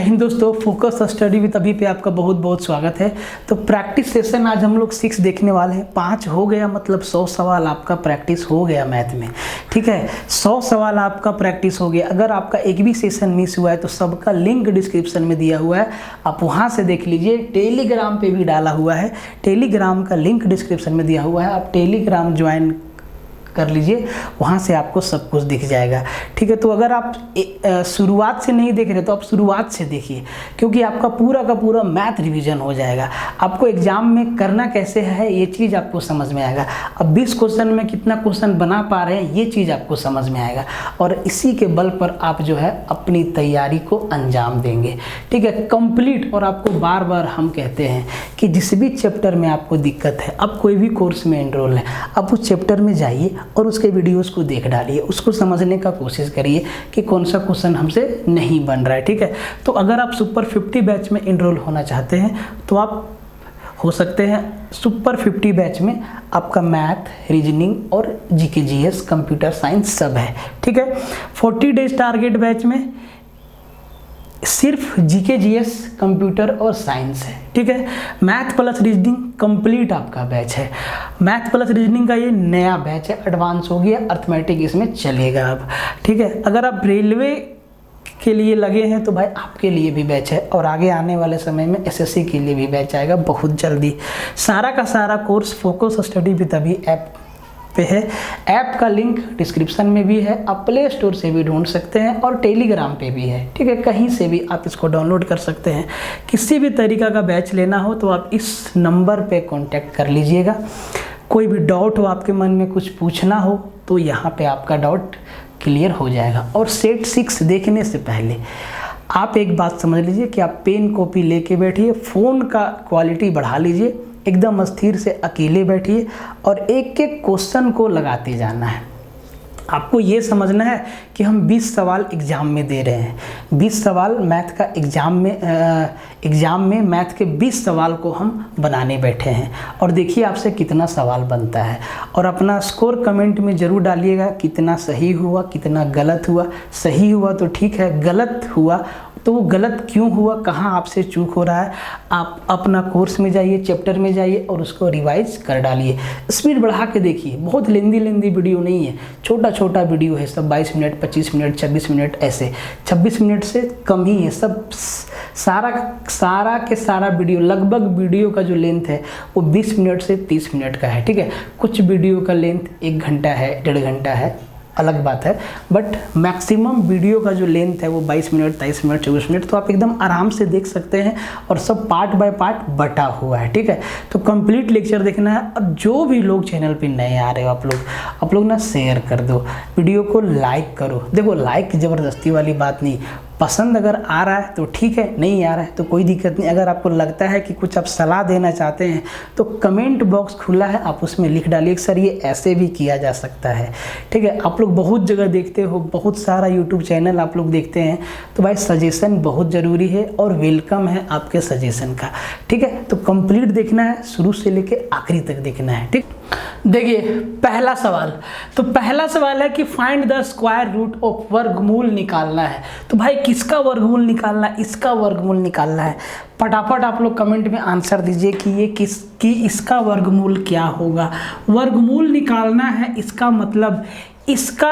हिंद दोस्तों, focus study with अभी पे आपका बहुत बहुत स्वागत है। तो प्रैक्टिस सेशन आज हम लोग 6 देखने वाले हैं। 5 हो गया मतलब 100 सवाल आपका प्रैक्टिस हो गया मैथ में। ठीक है, 100 सवाल आपका प्रैक्टिस हो गया। अगर आपका एक भी सेशन मिस हुआ है तो सबका लिंक डिस्क्रिप्शन में दिया हुआ है, आप वहाँ से देख लीजिए। टेलीग्राम पे भी डाला हुआ है, टेलीग्राम का लिंक डिस्क्रिप्शन में दिया हुआ है, आप टेलीग्राम ज्वाइन कर लीजिए, वहाँ से आपको सब कुछ दिख जाएगा। ठीक है, तो अगर आप शुरुआत से नहीं देख रहे तो आप शुरुआत से देखिए, क्योंकि आपका पूरा का पूरा मैथ रिवीजन हो जाएगा। आपको एग्जाम में करना कैसे है ये चीज़ आपको समझ में आएगा। अब 20 क्वेश्चन में कितना क्वेश्चन बना पा रहे हैं ये चीज़ आपको समझ में आएगा, और इसी के बल पर आप जो है अपनी तैयारी को अंजाम देंगे। ठीक है, कंप्लीट। और आपको बार बार हम कहते हैं कि जिस भी चैप्टर में आपको दिक्कत है, आप कोई भी कोर्स में एनरोल है, आप उस चैप्टर में जाइए और उसके वीडियोस को देख डालिए, उसको समझने का कोशिश करिए कि कौन सा क्वेश्चन हमसे नहीं बन रहा है। ठीक है, तो अगर आप सुपर 50 बैच में एनरोल होना चाहते हैं तो आप हो सकते हैं सुपर 50 बैच में। आपका मैथ, रीजनिंग और जीके जीएस, कंप्यूटर साइंस सब है। ठीक है, 40 डेज टारगेट बैच में सिर्फ जीके जीएस, कंप्यूटर और साइंस है। ठीक है, मैथ प्लस रीजनिंग कंप्लीट आपका बैच है। मैथ प्लस रीजनिंग का ये नया बैच है, एडवांस हो गया, अर्थमेटिक इसमें चलेगा अब। ठीक है, अगर आप रेलवे के लिए लगे हैं तो भाई आपके लिए भी बैच है, और आगे आने वाले समय में एसएससी के लिए भी बैच आएगा बहुत जल्दी। सारा का सारा कोर्स फोकस स्टडी विद अभी ऐप पे है। ऐप का लिंक डिस्क्रिप्शन में भी है, आप प्ले स्टोर से भी ढूंढ सकते हैं और टेलीग्राम पे भी है। ठीक है, कहीं से भी आप इसको डाउनलोड कर सकते हैं। किसी भी तरीका का बैच लेना हो तो आप इस नंबर पे कांटेक्ट कर लीजिएगा। कोई भी डाउट हो, आपके मन में कुछ पूछना हो तो यहाँ पे आपका डाउट क्लियर हो जाएगा। और सेट 6 देखने से पहले आप एक बात समझ लीजिए कि आप पेन कॉपी लेके बैठिए, फ़ोन का क्वालिटी बढ़ा लीजिए, एकदम स्थिर से अकेले बैठिए और एक एक क्वेश्चन को लगाते जाना है। आपको ये समझना है कि हम 20 सवाल एग्ज़ाम में दे रहे हैं। 20 सवाल मैथ का एग्ज़ाम में मैथ के 20 सवाल को हम बनाने बैठे हैं, और देखिए आपसे कितना सवाल बनता है। और अपना स्कोर कमेंट में ज़रूर डालिएगा, कितना सही हुआ, कितना गलत हुआ। सही हुआ तो ठीक है, गलत हुआ तो वो गलत क्यों हुआ, कहाँ आपसे चूक हो रहा है। आप अपना कोर्स में जाइए, चैप्टर में जाइए और उसको रिवाइज कर डालिए। स्पीड बढ़ा के देखिए, बहुत लेंदी वीडियो नहीं है, छोटा छोटा वीडियो है सब। 22 मिनट, 25 मिनट, 26 मिनट, ऐसे 26 मिनट से कम ही है सब। सारा के सारा वीडियो, लगभग वीडियो का जो लेंथ है वो 20 मिनट से 30 मिनट का है। ठीक है, कुछ वीडियो का लेंथ 1 घंटा है, 1.5 घंटा है, अलग बात है, बट मैक्सिमम वीडियो का जो लेंथ है वो 22 मिनट, 23 मिनट, 24 मिनट। तो आप एकदम आराम से देख सकते हैं, और सब पार्ट बाय पार्ट बटा हुआ है। ठीक है, तो कंप्लीट लेक्चर देखना है। और जो भी लोग चैनल पे नए आ रहे हो, आप लोग ना शेयर कर दो, वीडियो को लाइक करो। देखो, लाइक ज़बरदस्ती वाली बात नहीं, पसंद अगर आ रहा है तो ठीक है, नहीं आ रहा है तो कोई दिक्कत नहीं। अगर आपको लगता है कि कुछ आप सलाह देना चाहते हैं तो कमेंट बॉक्स खुला है, आप उसमें लिख डालिए सर ये ऐसे भी किया जा सकता है। ठीक है, आप लोग बहुत जगह देखते हो, बहुत सारा यूट्यूब चैनल आप लोग देखते हैं, तो भाई सजेशन बहुत ज़रूरी है और वेलकम है आपके सजेशन का। ठीक है, तो कंप्लीट देखना है, शुरू से लेके आखिरी तक देखना है। ठीक, देखिए पहला सवाल। तो पहला सवाल है कि find the square root of, वर्गमूल निकालना है। तो भाई किसका वर्गमूल निकालना है, इसका वर्गमूल निकालना है। फटाफट आप लोग कमेंट में आंसर दीजिए कि ये इसका वर्गमूल क्या होगा। वर्गमूल निकालना है, इसका मतलब इसका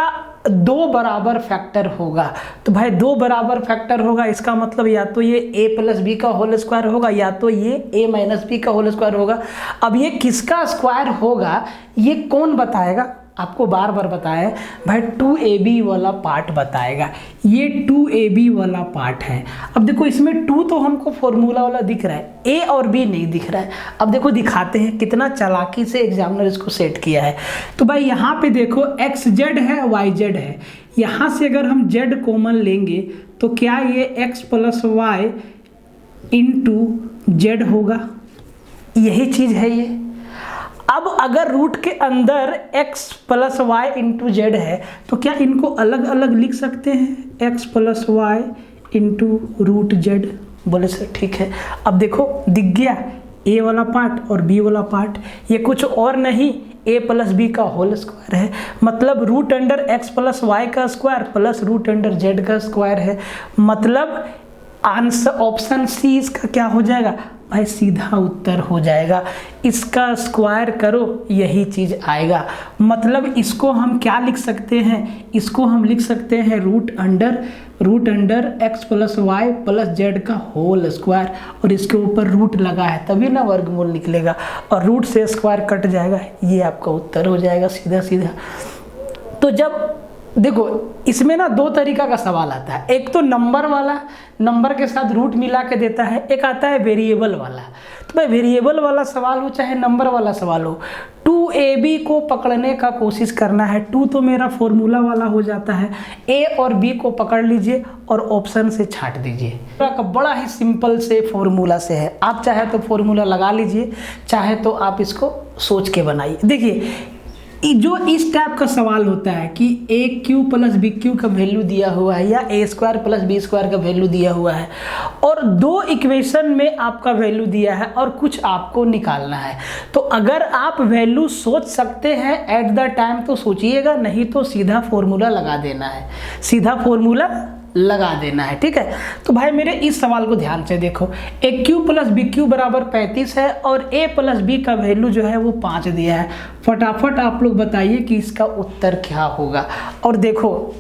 2 बराबर फैक्टर होगा। तो भाई 2 बराबर फैक्टर होगा, इसका मतलब या तो ये a प्लस बी का होल स्क्वायर होगा, या तो ये a माइनस बी का होल स्क्वायर होगा। अब ये किसका स्क्वायर होगा ये कौन बताएगा, आपको बार बार बताया भाई, 2ab वाला पार्ट बताएगा। ये 2ab वाला पार्ट है। अब देखो इसमें 2 तो हमको फॉर्मूला वाला दिख रहा है, a और b नहीं दिख रहा है। अब देखो दिखाते हैं कितना चालाकी से एग्जामिनर इसको सेट किया है। तो भाई यहाँ पे देखो xz है, yz है। यहाँ से अगर हम z कॉमन लेंगे तो क्या ये x plus y into z होगा, यही चीज़ है ये। अब अगर रूट के अंदर x plus y into z है तो क्या इनको अलग अलग लिख सकते हैं, x plus y into root z. बोले सर ठीक है। अब देखो दिख गया a वाला पार्ट और b वाला पार्ट, ये कुछ और नहीं a प्लस बी का होल स्क्वायर है, मतलब root under x plus Y का square plus root under Z का स्क्वायर है। मतलब आंसर ऑप्शन सी इसका क्या हो जाएगा भाई, सीधा उत्तर हो जाएगा। इसका स्क्वायर करो यही चीज आएगा। मतलब इसको हम क्या लिख सकते हैं, इसको हम लिख सकते हैं root under x plus y plus z का होल स्क्वायर, और इसके ऊपर रूट लगा है तभी ना वर्गमूल निकलेगा, और रूट से स्क्वायर कट जाएगा, ये आपका उत्तर हो जाएगा सीधा सीधा। तो जब देखो इसमें ना दो तरीका का सवाल आता है, एक तो नंबर वाला, नंबर के साथ रूट मिला के देता है, एक आता है वेरिएबल वाला। तो भाई वेरिएबल वाला सवाल हो चाहे नंबर वाला सवाल हो, 2ab को पकड़ने का कोशिश करना है। 2 तो मेरा फॉर्मूला वाला हो जाता है, a और b को पकड़ लीजिए और ऑप्शन से छांट दीजिए। बड़ा ही सिंपल से फॉर्मूला से है, आप चाहे तो फॉर्मूला लगा लीजिए, चाहे तो आप इसको सोच के बनाइए। देखिए जो इस टाइप का सवाल होता है कि ए क्यू प्लस बी क्यू का वैल्यू दिया हुआ है या ए स्क्वायर प्लस बी स्क्वायर का वैल्यू दिया हुआ है और दो इक्वेशन में आपका वैल्यू दिया है और कुछ आपको निकालना है, तो अगर आप वैल्यू सोच सकते हैं एट द टाइम तो सोचिएगा, नहीं तो सीधा फॉर्मूला लगा देना है, सीधा फॉर्मूला लगा देना है। ठीक है, तो भाई मेरे इस सवाल को ध्यान से देखो, ए क्यू प्लस बी क्यू बराबर 35 है और ए प्लस बी का वैल्यू जो है वो 5 दिया है। फटाफट आप लोग बताइए कि इसका उत्तर क्या होगा। और देखो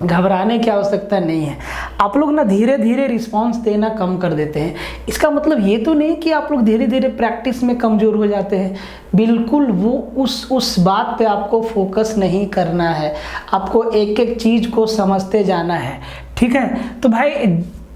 घबराने की आवश्यकता नहीं है, आप लोग ना धीरे धीरे रिस्पांस देना कम कर देते हैं, इसका मतलब ये तो नहीं कि आप लोग धीरे धीरे प्रैक्टिस में कमज़ोर हो जाते हैं, बिल्कुल वो उस बात पे आपको फोकस नहीं करना है, आपको एक एक चीज़ को समझते जाना है। ठीक है, तो भाई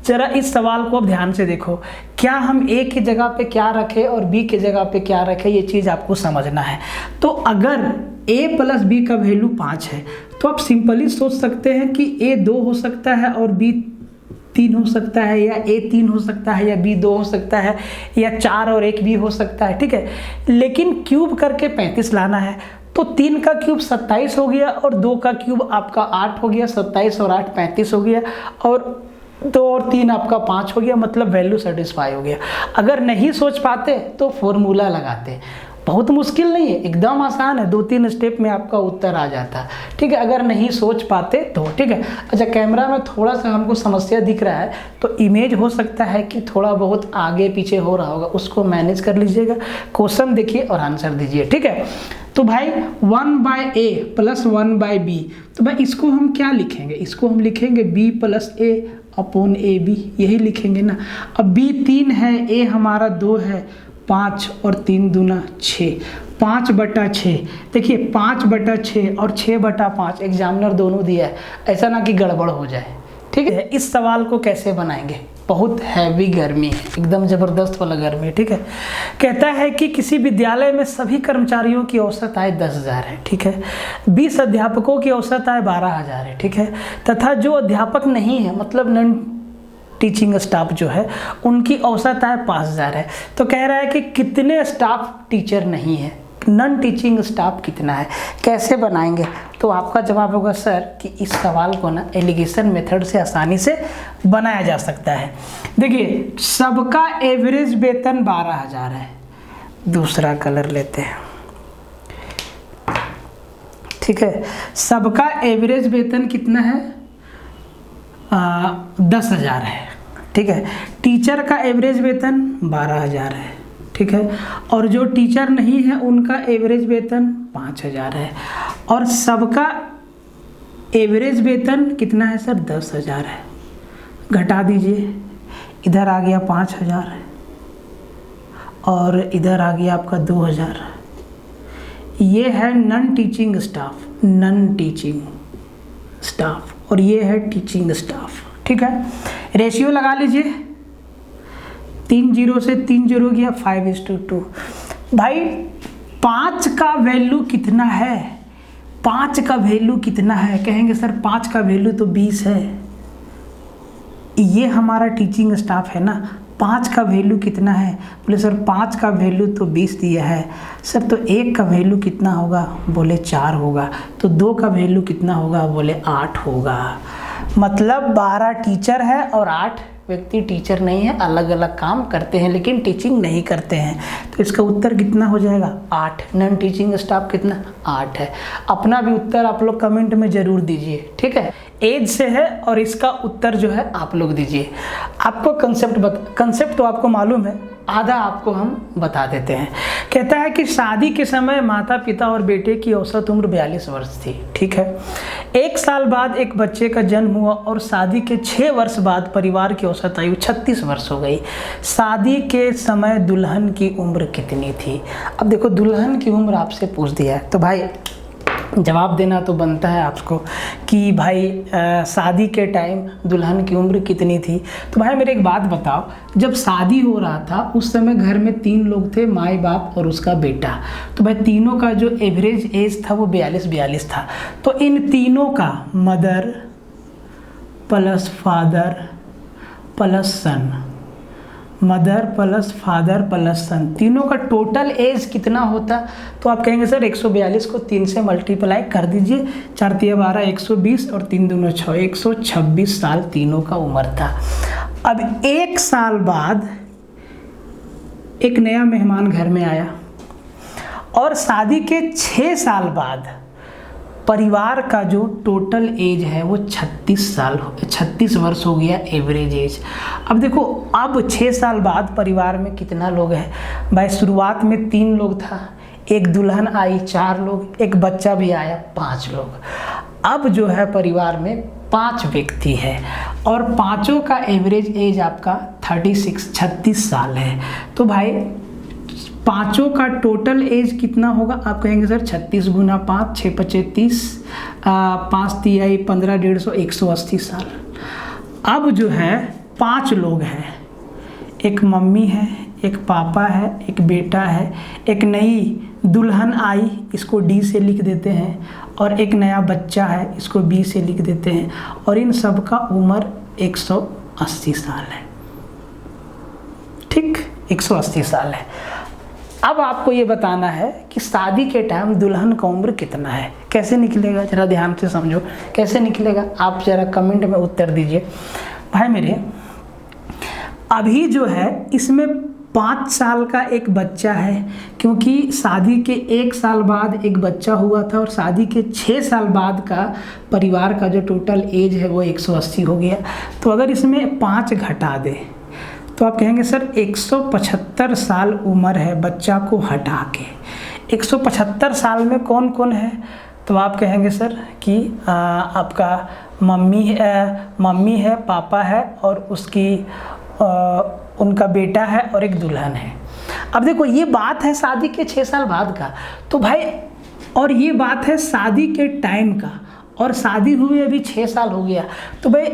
जरा इस सवाल को अब ध्यान से देखो, क्या हम ए की जगह पे क्या रखें और बी की जगह पे क्या रखें, ये चीज़ आपको समझना है। तो अगर a प्लस बी का वैल्यू 5 है तो आप सिंपली सोच सकते हैं कि a 2 हो सकता है और b 3 हो सकता है, या a 3 हो सकता है, या b 2 हो सकता है, या 4 और 1 भी हो सकता है। ठीक है, लेकिन क्यूब करके 35 लाना है, तो 3 का क्यूब 27 हो गया और 2 का क्यूब आपका 8 हो गया, 27 और 8 35 हो गया, और 2 और 3 आपका 5 हो गया, मतलब वैल्यू सेटिस्फाई हो गया। अगर नहीं सोच पाते तो फॉर्मूला लगाते, बहुत मुश्किल नहीं है, एकदम आसान है, 2-3 स्टेप में आपका उत्तर आ जाता है। ठीक है, अगर नहीं सोच पाते तो ठीक है। अच्छा, कैमरा में थोड़ा सा हमको समस्या दिख रहा है, तो इमेज हो सकता है कि थोड़ा बहुत आगे पीछे हो रहा होगा, उसको मैनेज कर लीजिएगा। क्वेश्चन देखिए और आंसर दीजिए। ठीक है, तो भाई 1/a प्लस 1/b, तो भाई इसको हम क्या लिखेंगे, इसको हम लिखेंगे b plus a upon ab, यही लिखेंगे ना। अब b 3 है, a हमारा 2 है, 5 और 3 दूना 6, 5/6। देखिए 5/6 और 6/5 एग्जामिनर दोनों दिया है, ऐसा ना कि गड़बड़ हो जाए। ठीक है, इस सवाल को कैसे बनाएंगे, बहुत हैवी गर्मी है, एकदम ज़बरदस्त वाला गर्मी है। ठीक है, कहता है कि किसी विद्यालय में सभी कर्मचारियों की औसत आय 10,000 है। ठीक है, 20 अध्यापकों की औसत आय 12,000 है। ठीक है, तथा जो अध्यापक नहीं है, मतलब नॉन टीचिंग स्टाफ जो है, उनकी औसत आय 5,000 है। तो कह रहा है कि कितने स्टाफ टीचर नहीं है, नॉन टीचिंग स्टाफ कितना है, कैसे बनाएंगे। तो आपका जवाब होगा सर कि इस सवाल को ना एलिगेशन मेथड से आसानी से बनाया जा सकता है। देखिए सबका एवरेज वेतन 12,000 है, दूसरा कलर लेते हैं। ठीक है, सबका एवरेज वेतन कितना है, 10,000 है। ठीक है, टीचर का एवरेज वेतन 12,000 है। ठीक है, और जो टीचर नहीं है उनका एवरेज वेतन 5,000 है, और सबका एवरेज वेतन कितना है सर, 10,000 है। घटा दीजिए, इधर आ गया 5,000 और इधर आ गया आपका 2,000। ये है non teaching staff, non teaching staff, और ये है टीचिंग स्टाफ। ठीक है, रेशियो लगा लीजिए, 3 0 से 3 0 गया, 5:2। भाई 5 का वैल्यू कितना है, 5 का वैल्यू कितना है, कहेंगे सर 5 का वैल्यू तो 20 है, ये हमारा टीचिंग स्टाफ है ना। 5 का वैल्यू कितना है, बोले सर 5 का वैल्यू तो 20 दिया है सर, तो 1 का वैल्यू कितना होगा, बोले 4 होगा, तो 2 का वैल्यू कितना होगा, बोले 8 होगा। मतलब 12 टीचर है और 8 व्यक्ति टीचर नहीं है, अलग अलग काम करते हैं लेकिन टीचिंग नहीं करते हैं। तो इसका उत्तर कितना हो जाएगा? 8। नॉन टीचिंग स्टाफ कितना? 8 है। अपना भी उत्तर आप लोग कमेंट में ज़रूर दीजिए, ठीक है। एज से है और इसका उत्तर जो है आप लोग दीजिए। आपको कंसेप्ट तो आपको मालूम है, आधा आपको हम बता देते हैं। कहता है कि शादी के समय माता पिता और बेटे की औसत उम्र 42 वर्ष थी, ठीक है। 1 साल बाद एक बच्चे का जन्म हुआ और शादी के 6 वर्ष बाद परिवार की औसत आयु 36 वर्ष हो गई। शादी के समय दुल्हन की उम्र कितनी थी? अब देखो, दुल्हन की उम्र आपसे पूछ दिया है तो भाई जवाब देना तो बनता है आपको कि भाई शादी के टाइम दुल्हन की उम्र कितनी थी। तो भाई मेरे एक बात बताओ, जब शादी हो रहा था उस समय घर में 3 लोग थे, माई बाप और उसका बेटा। तो भाई तीनों का जो एवरेज एज था वो 42 था। तो इन तीनों का मदर प्लस फादर प्लस सन, मदर प्लस फादर प्लस सन, तीनों का टोटल एज कितना होता? तो आप कहेंगे सर 142 को 3 से मल्टीप्लाई कर दीजिए, 4 तिया 12, 120 और 3 दूनी 6, 126 साल तीनों का उम्र था। अब 1 साल बाद एक नया मेहमान घर में आया और शादी के 6 साल बाद परिवार का जो टोटल एज है वो 36 वर्ष हो गया एवरेज एज। अब देखो, अब 6 साल बाद परिवार में कितना लोग हैं? भाई शुरुआत में 3 लोग था, एक दुल्हन आई 4 लोग, एक बच्चा भी आया 5 लोग। अब जो है परिवार में 5 व्यक्ति है और पाँचों का एवरेज एज आपका 36 साल है। तो भाई पाँचों का टोटल एज कितना होगा? आप कहेंगे सर 36 गुना 5, 6 पचे 30, 5 तिहाई 15, 150, 180 साल। अब जो है 5 लोग हैं, एक मम्मी है, एक पापा है, एक बेटा है, एक नई दुल्हन आई, इसको डी से लिख देते हैं, और एक नया बच्चा है, इसको बी से लिख देते हैं, और इन सब का उम्र 180 साल है। ठीक, 180 साल है। अब आपको ये बताना है कि शादी के टाइम दुल्हन का उम्र कितना है। कैसे निकलेगा, जरा ध्यान से समझो कैसे निकलेगा। आप जरा कमेंट में उत्तर दीजिए। भाई मेरे, अभी जो है इसमें 5 साल का एक बच्चा है, क्योंकि शादी के 1 साल बाद एक बच्चा हुआ था और शादी के 6 साल बाद का परिवार का जो टोटल एज है वो 180 हो गया। तो अगर इसमें 5 घटा दे तो आप कहेंगे सर 175 साल उम्र है बच्चा को हटा के। 175 साल में कौन कौन है? तो आप कहेंगे सर कि आपका मम्मी है, पापा है और उसकी उनका बेटा है और एक दुल्हन है। अब देखो, ये बात है शादी के 6 साल बाद का, तो भाई, और ये बात है शादी के टाइम का, और शादी हुई अभी 6 साल हो गया। तो भाई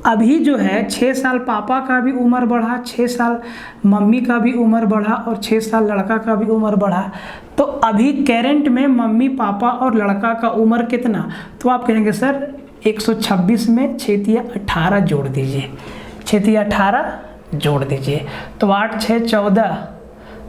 अभी जो है 6 साल पापा का भी उम्र बढ़ा, 6 साल मम्मी का भी उम्र बढ़ा और 6 साल लड़का का भी उम्र बढ़ा। तो अभी करेंट में मम्मी पापा और लड़का का उम्र कितना? तो आप कहेंगे सर 126 में 6 तिया 18 जोड़ दीजिए, 6 तिया 18 जोड़ दीजिए, तो 8 6 14,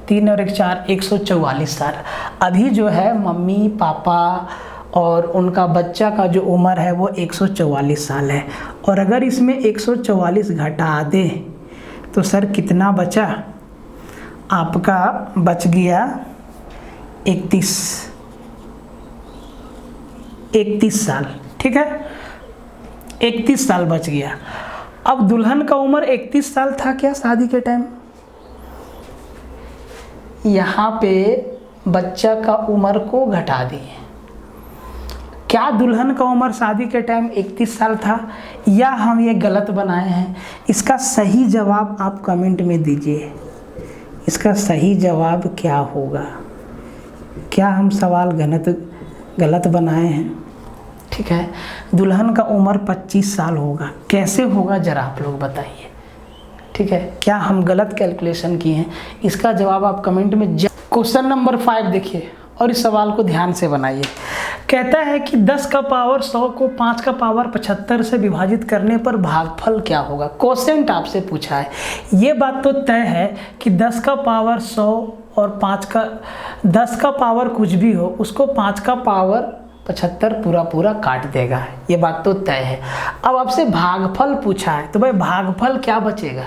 3 और 1 4, 144 साल। अभी जो है मम्मी पापा और उनका बच्चा का जो उम्र है वो 144 साल है। और अगर इसमें 144 घटा दे तो सर कितना बचा? आपका बच गया 31 साल। ठीक है, 31 साल बच गया। अब दुल्हन का उम्र 31 साल था क्या शादी के टाइम? यहाँ पे बच्चा का उम्र को घटा दिए। क्या दुल्हन का उम्र शादी के टाइम 31 साल था, या हम ये गलत बनाए हैं? इसका सही जवाब आप कमेंट में दीजिए। इसका सही जवाब क्या होगा? क्या हम सवाल गलत बनाए हैं? ठीक है, दुल्हन का उम्र 25 साल होगा। कैसे होगा जरा आप लोग बताइए। ठीक है, क्या हम गलत कैलकुलेशन किए हैं? इसका जवाब आप कमेंट में। क्वेश्चन नंबर 5 देखिए और इस सवाल को ध्यान से बनाइए। कहता है कि 10 का पावर 100 को 5 का पावर 75 से विभाजित करने पर भागफल क्या होगा। क्वेश्चन आपसे पूछा है। ये बात तो तय है कि 10 का पावर 100 और 10 का पावर कुछ भी हो, उसको 5 का पावर 75 पूरा पूरा काट देगा, ये बात तो तय है। अब आपसे भागफल पूछा है, तो भाई भागफल क्या बचेगा,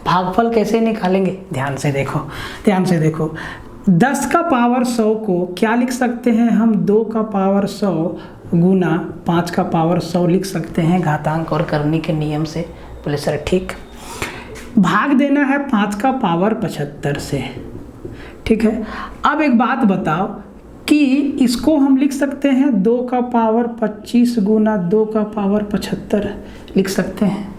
भागफल कैसे निकालेंगे, ध्यान से देखो, ध्यान से देखो। 10 का पावर 100 को क्या लिख सकते हैं हम, 2 का पावर 100 गुना 5 का पावर 100 लिख सकते हैं घातांक और करनी के नियम से। बोले सर ठीक। भाग देना है 5 का पावर 75 से, ठीक है। अब एक बात बताओ कि इसको हम लिख सकते हैं 2 का पावर 25 गुना 2 का पावर 75 लिख सकते हैं,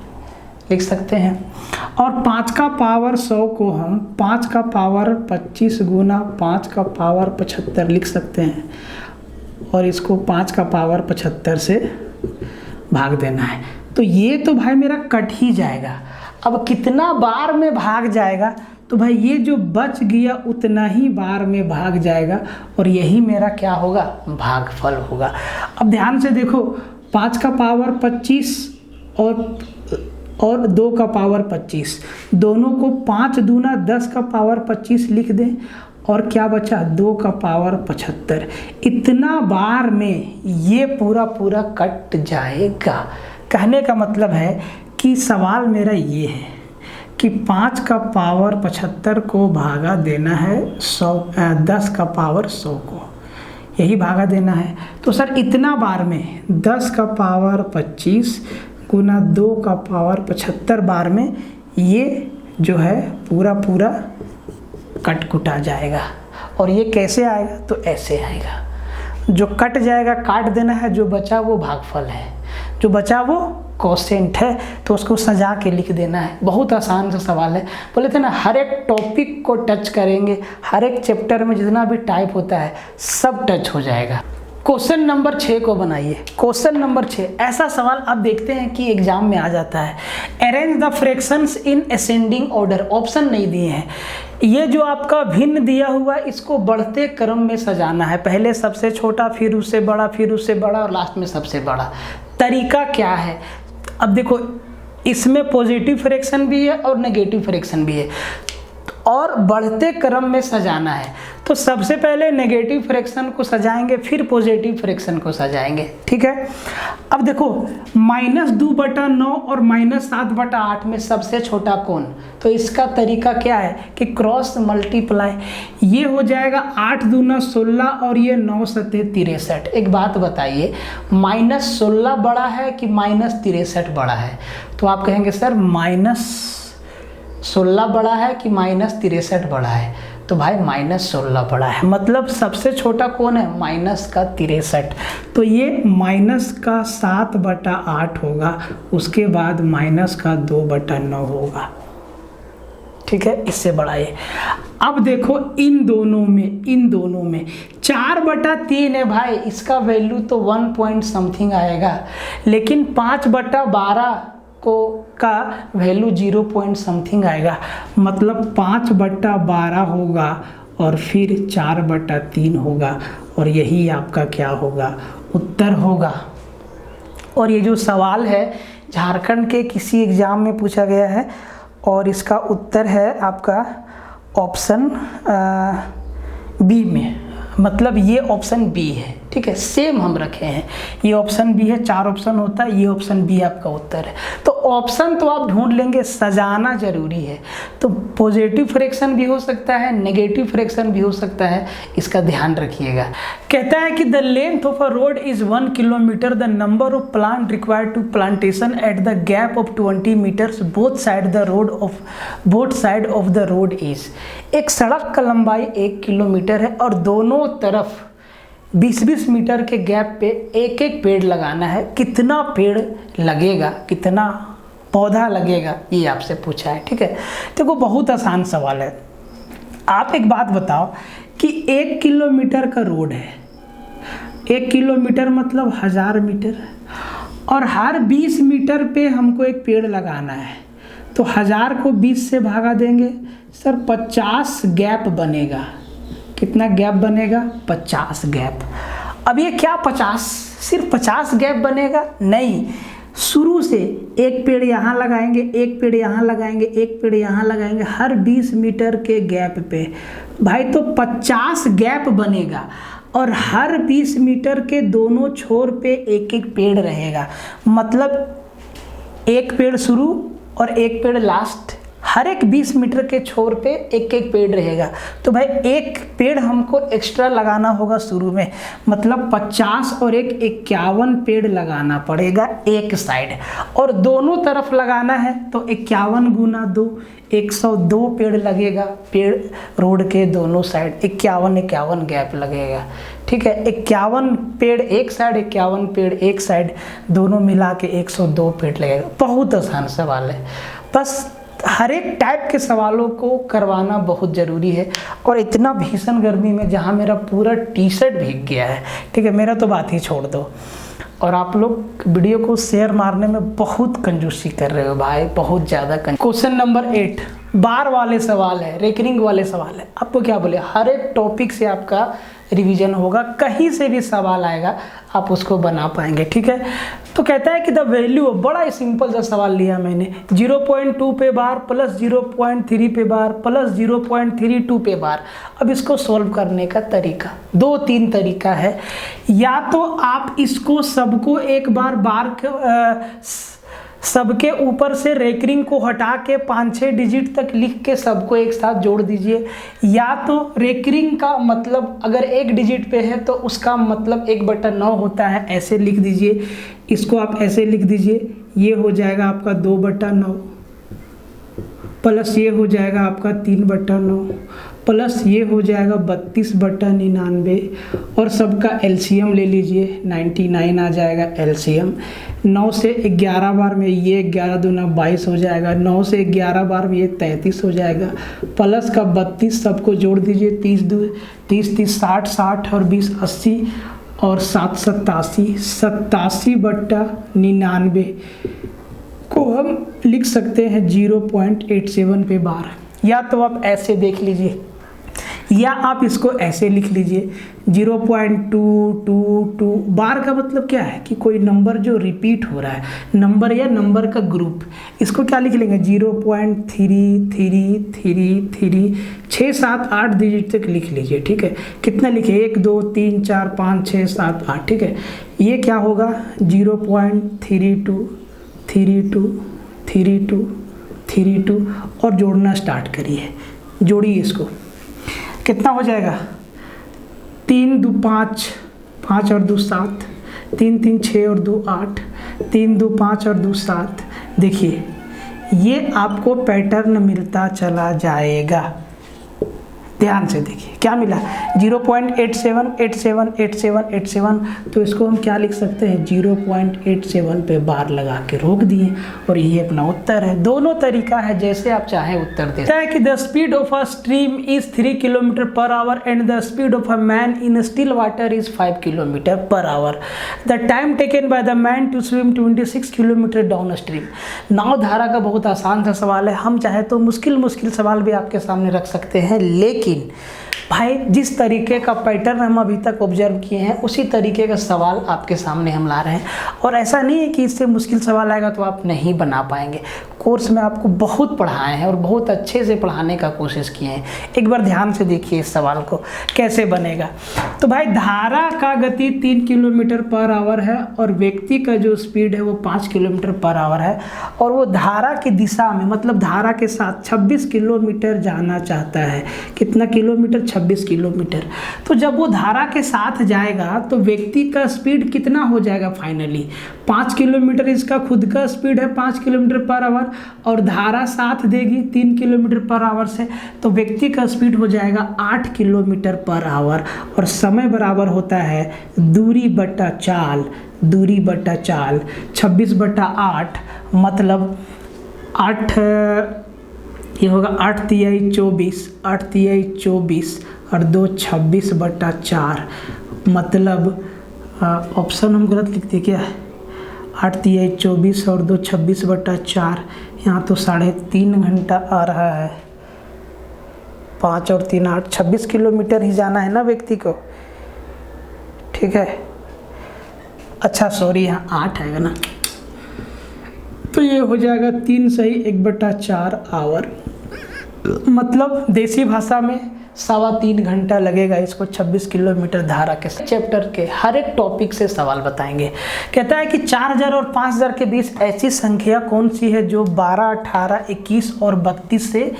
लिख सकते हैं। और 5 का पावर 100 को हम 5 का पावर 25 गुना 5 का पावर 75 लिख सकते हैं, और इसको 5 का पावर 75 से भाग देना है। तो ये तो भाई मेरा कट ही जाएगा। अब कितना बार में भाग जाएगा, तो भाई ये जो बच गया उतना ही बार में भाग जाएगा, और यही मेरा क्या होगा, भागफल होगा। अब ध्यान से देखो, 5 का पावर 25 और 2 का पावर 25, दोनों को 5 दूना 10 का पावर 25 लिख दें, और क्या बचा, 2 का पावर 75। इतना बार में ये पूरा पूरा कट जाएगा। कहने का मतलब है कि सवाल मेरा ये है कि 5 का पावर 75 को भागा देना है 10 का पावर 100 को, यही भागा देना है। तो सर इतना बार में 10 का पावर 25 गुना 2 का पावर 75 बार में ये जो है पूरा पूरा कट कुटा जाएगा। और ये कैसे आएगा, तो ऐसे आएगा। जो कट जाएगा काट देना है, जो बचा वो भागफल है, जो बचा वो कोसेंट है, तो उसको सजा के लिख देना है। बहुत आसान सा सवाल है। बोले थे ना हर एक टॉपिक को टच करेंगे, हर एक चैप्टर में जितना भी टाइप होता है सब टच हो जाएगा। क्वेश्चन नंबर 6 को बनाइए। क्वेश्चन नंबर 6 ऐसा सवाल आप देखते हैं कि एग्जाम में आ जाता है। Arrange the fractions in ascending order, option नहीं दिए हैं। ये जो आपका भिन्न दिया हुआ है इसको बढ़ते क्रम में सजाना है, पहले सबसे छोटा, फिर उससे बड़ा, फिर उससे बड़ा, और लास्ट में सबसे बड़ा। तरीका क्या है, अब देखो इसमें पॉजिटिव फ्रैक्शन भी है और नेगेटिव फ्रैक्शन भी है, और बढ़ते क्रम में सजाना है। तो सबसे पहले नेगेटिव फ्रैक्शन को सजाएंगे, फिर पॉजिटिव फ्रैक्शन को सजाएंगे, ठीक है। अब देखो -2/9 और -7/8 में सबसे छोटा कौन, तो इसका तरीका क्या है कि क्रॉस मल्टीप्लाई, ये हो जाएगा 8 दूना 16 और ये 9 सते 63। एक बात बताइए, -16 बड़ा है कि -63 बड़ा है, तो आप कहेंगे सर -16 बड़ा है कि -63 बड़ा है, तो भाई -16 बड़ा है, मतलब सबसे छोटा कौन है, -63। तो ये -7/8 होगा, उसके बाद -2/9 होगा, ठीक है, इससे बड़ा ये। अब देखो इन दोनों में 4/3 है भाई, इसका वैल्यू तो 1 पॉइंट समथिंग आएगा, लेकिन 5/12 को का वैल्यू 0 पॉइंट समथिंग आएगा, मतलब 5/12 होगा और फिर 4/3 होगा, और यही आपका क्या होगा, उत्तर होगा। और ये जो सवाल है झारखंड के किसी एग्जाम में पूछा गया है, और इसका उत्तर है आपका ऑप्शन बी में, मतलब ये ऑप्शन बी है, ठीक है, सेम हम रखे हैं, ये ऑप्शन बी है, 4 ऑप्शन होता है, ये ऑप्शन बी आपका उत्तर है। तो ऑप्शन तो आप ढूंढ लेंगे, सजाना जरूरी है। तो पॉजिटिव फ्रैक्शन भी हो सकता है, नेगेटिव फ्रैक्शन भी हो सकता है, इसका ध्यान रखिएगा। कहता है कि the length of a road is 1 kilometre, the number of plant required to plantation at the gap of 20 metres both side of the road is. एक सड़क का लंबाई 1 किलोमीटर है और दोनों तरफ 20-20 मीटर के गैप पे एक एक पेड़ लगाना है। कितना पेड़ लगेगा, कितना पौधा लगेगा, ये आपसे पूछा है, ठीक है। देखो बहुत आसान सवाल है। आप एक बात बताओ कि 1 किलोमीटर का रोड है, 1 किलोमीटर मतलब 1000 मीटर, और हर 20 मीटर पे हमको एक पेड़ लगाना है, तो 1000 को 20 से भागा देंगे सर, 50 गैप बनेगा। कितना गैप बनेगा, 50 गैप। अब ये क्या 50, सिर्फ 50 गैप बनेगा, नहीं, शुरू से एक पेड़ यहाँ लगाएंगे, एक पेड़ यहाँ लगाएंगे, एक पेड़ यहाँ लगाएंगे, हर 20 मीटर के गैप पे भाई, तो 50 गैप बनेगा। और हर 20 मीटर के दोनों छोर पे एक एक पेड़ रहेगा, मतलब एक पेड़ शुरू और एक पेड़ लास्ट, हर एक 20 मीटर के छोर पे एक एक पेड़ रहेगा। तो भाई एक पेड़ हमको एक्स्ट्रा लगाना होगा शुरू में, मतलब 50 और एक 51 पेड़ लगाना पड़ेगा एक साइड, और दोनों तरफ लगाना है तो 51 गुना 2 102 पेड़ लगेगा, पेड़ रोड के दोनों साइड 51 गैप लगेगा, ठीक है। 51 पेड़ एक साइड, 51 पेड़ एक साइड, दोनों मिला के 102 पेड़ लगेगा। बहुत आसान सवाल है, बस हर एक टाइप के सवालों को करवाना बहुत ज़रूरी है। और इतना भीषण गर्मी में जहाँ मेरा पूरा टी शर्ट भीग गया है, ठीक है, मेरा तो बात ही छोड़ दो। और आप लोग वीडियो को शेयर मारने में बहुत कंजूसी कर रहे हो भाई, बहुत ज़्यादा। क्वेश्चन नंबर 8 बार वाले सवाल है, रेकरिंग वाले सवाल है। आपको क्या बोले, हर एक टॉपिक से आपका रिवीजन होगा, कहीं से भी सवाल आएगा आप उसको बना पाएंगे, ठीक है। तो कहता है कि द वैल्यू, बड़ा ही सिंपल सा सवाल लिया मैंने, 0.2 पे बार प्लस 0.3 पे बार प्लस 0.32 पे बार। अब इसको सॉल्व करने का तरीका 2-3 तरीका है। या तो आप इसको सबको एक बार सबके ऊपर से रेकरिंग को हटा के 5-6 डिजिट तक लिख के सबको एक साथ जोड़ दीजिए, या तो रेकरिंग का मतलब अगर 1 डिजिट पे है तो उसका मतलब 1/9 होता है, ऐसे लिख दीजिए। इसको आप ऐसे लिख दीजिए, ये हो जाएगा आपका 2/9 प्लस ये हो जाएगा आपका 3/9 प्लस ये हो जाएगा 32/99, और सबका एलसीएम ले लीजिए, 99 आ जाएगा एलसीएम। 9 से 11 बार में ये 11 दूना 22 हो जाएगा, 9 से 11 बार में ये 33 हो जाएगा, प्लस का 32 सबको जोड़ दीजिए, 30 60 60 और 20 80 और 7 87 87/99 को हम लिख सकते हैं 0.87 पे बार। या तो आप ऐसे देख लीजिए, या आप इसको ऐसे लिख लीजिए 0.222। बार का मतलब क्या है कि कोई नंबर जो रिपीट हो रहा है, नंबर या नंबर का ग्रुप, इसको क्या लिख लेंगे 0.3333, 6 7 8 डिजिट तक लिख लीजिए, ठीक है। कितना लिखे, 1 2 3 4 5 6 7 8, ठीक है। ये क्या होगा 0.323232 और जोड़ना स्टार्ट करिए, जोड़िए इसको, कितना हो जाएगा 3 2 5 5 और 2 7, 3 3 6 और 2 8, 3 2 5 और 2 7। देखिए ये आपको पैटर्न मिलता चला जाएगा, ध्यान से देखिए क्या मिला 0.87878787। तो इसको हम क्या लिख सकते हैं 0.87 पे बार लगा के रोक दिए, और ये अपना उत्तर है। दोनों तरीका है, जैसे आप चाहें उत्तर दे सकते हैं। कि the speed of a stream is 3 km/h and the speed of a man in still water is 5 km/h। The time taken by the man to swim 26 km downstream. नाव धारा का बहुत आसान सा सवाल है, हम चाहे तो मुश्किल सवाल भी आपके सामने रख सकते हैं, लेकिन भाई जिस तरीके का पैटर्न हम अभी तक ऑब्जर्व किए हैं उसी तरीके का सवाल आपके सामने हम ला रहे हैं। और ऐसा नहीं है कि इससे मुश्किल सवाल आएगा तो आप नहीं बना पाएंगे। कोर्स में आपको बहुत पढ़ाए हैं और बहुत अच्छे से पढ़ाने का कोशिश किए हैं। एक बार ध्यान से देखिए इस सवाल को कैसे बनेगा। तो भाई धारा का गति 3 km/h है और व्यक्ति का जो स्पीड है वो 5 km/h है, और वो धारा की दिशा में मतलब धारा के साथ 26 किलोमीटर जाना चाहता है। कितना किलोमीटर? 26 किलोमीटर। तो जब वो धारा के साथ जाएगा तो व्यक्ति का स्पीड कितना हो जाएगा फाइनली 5 किलोमीटर। इसका खुद का स्पीड है 5 km/h और धारा साथ देगी 3 km/h से, तो व्यक्ति का स्पीड हो जाएगा 8 km/h और समय बराबर होता है दूरी बटा चाल। 26/8 मतलब 8, ये होगा 8 तिहाई 24, 8 तिहाई 24 और 2 26/4 मतलब ऑप्शन हम गलत लिखते क्या है 8 तिहाई 24 और 2 26/4। यहाँ तो 3.5 घंटा आ रहा है। 5 और 3 8 26 किलोमीटर ही जाना है ना व्यक्ति को, ठीक है। अच्छा सॉरी यहाँ 8 आएगा ना, तो ये हो जाएगा 3 सही 1/4 आवर। मतलब देसी भाषा में 3.25 घंटा लगेगा इसको 26 किलोमीटर धारा के चैप्टर के हर एक टॉपिक से सवाल बताएंगे। कहता है कि 4000 और 5000 के बीच ऐसी संख्या कौन सी है जो 12, 18, 21 और 32 से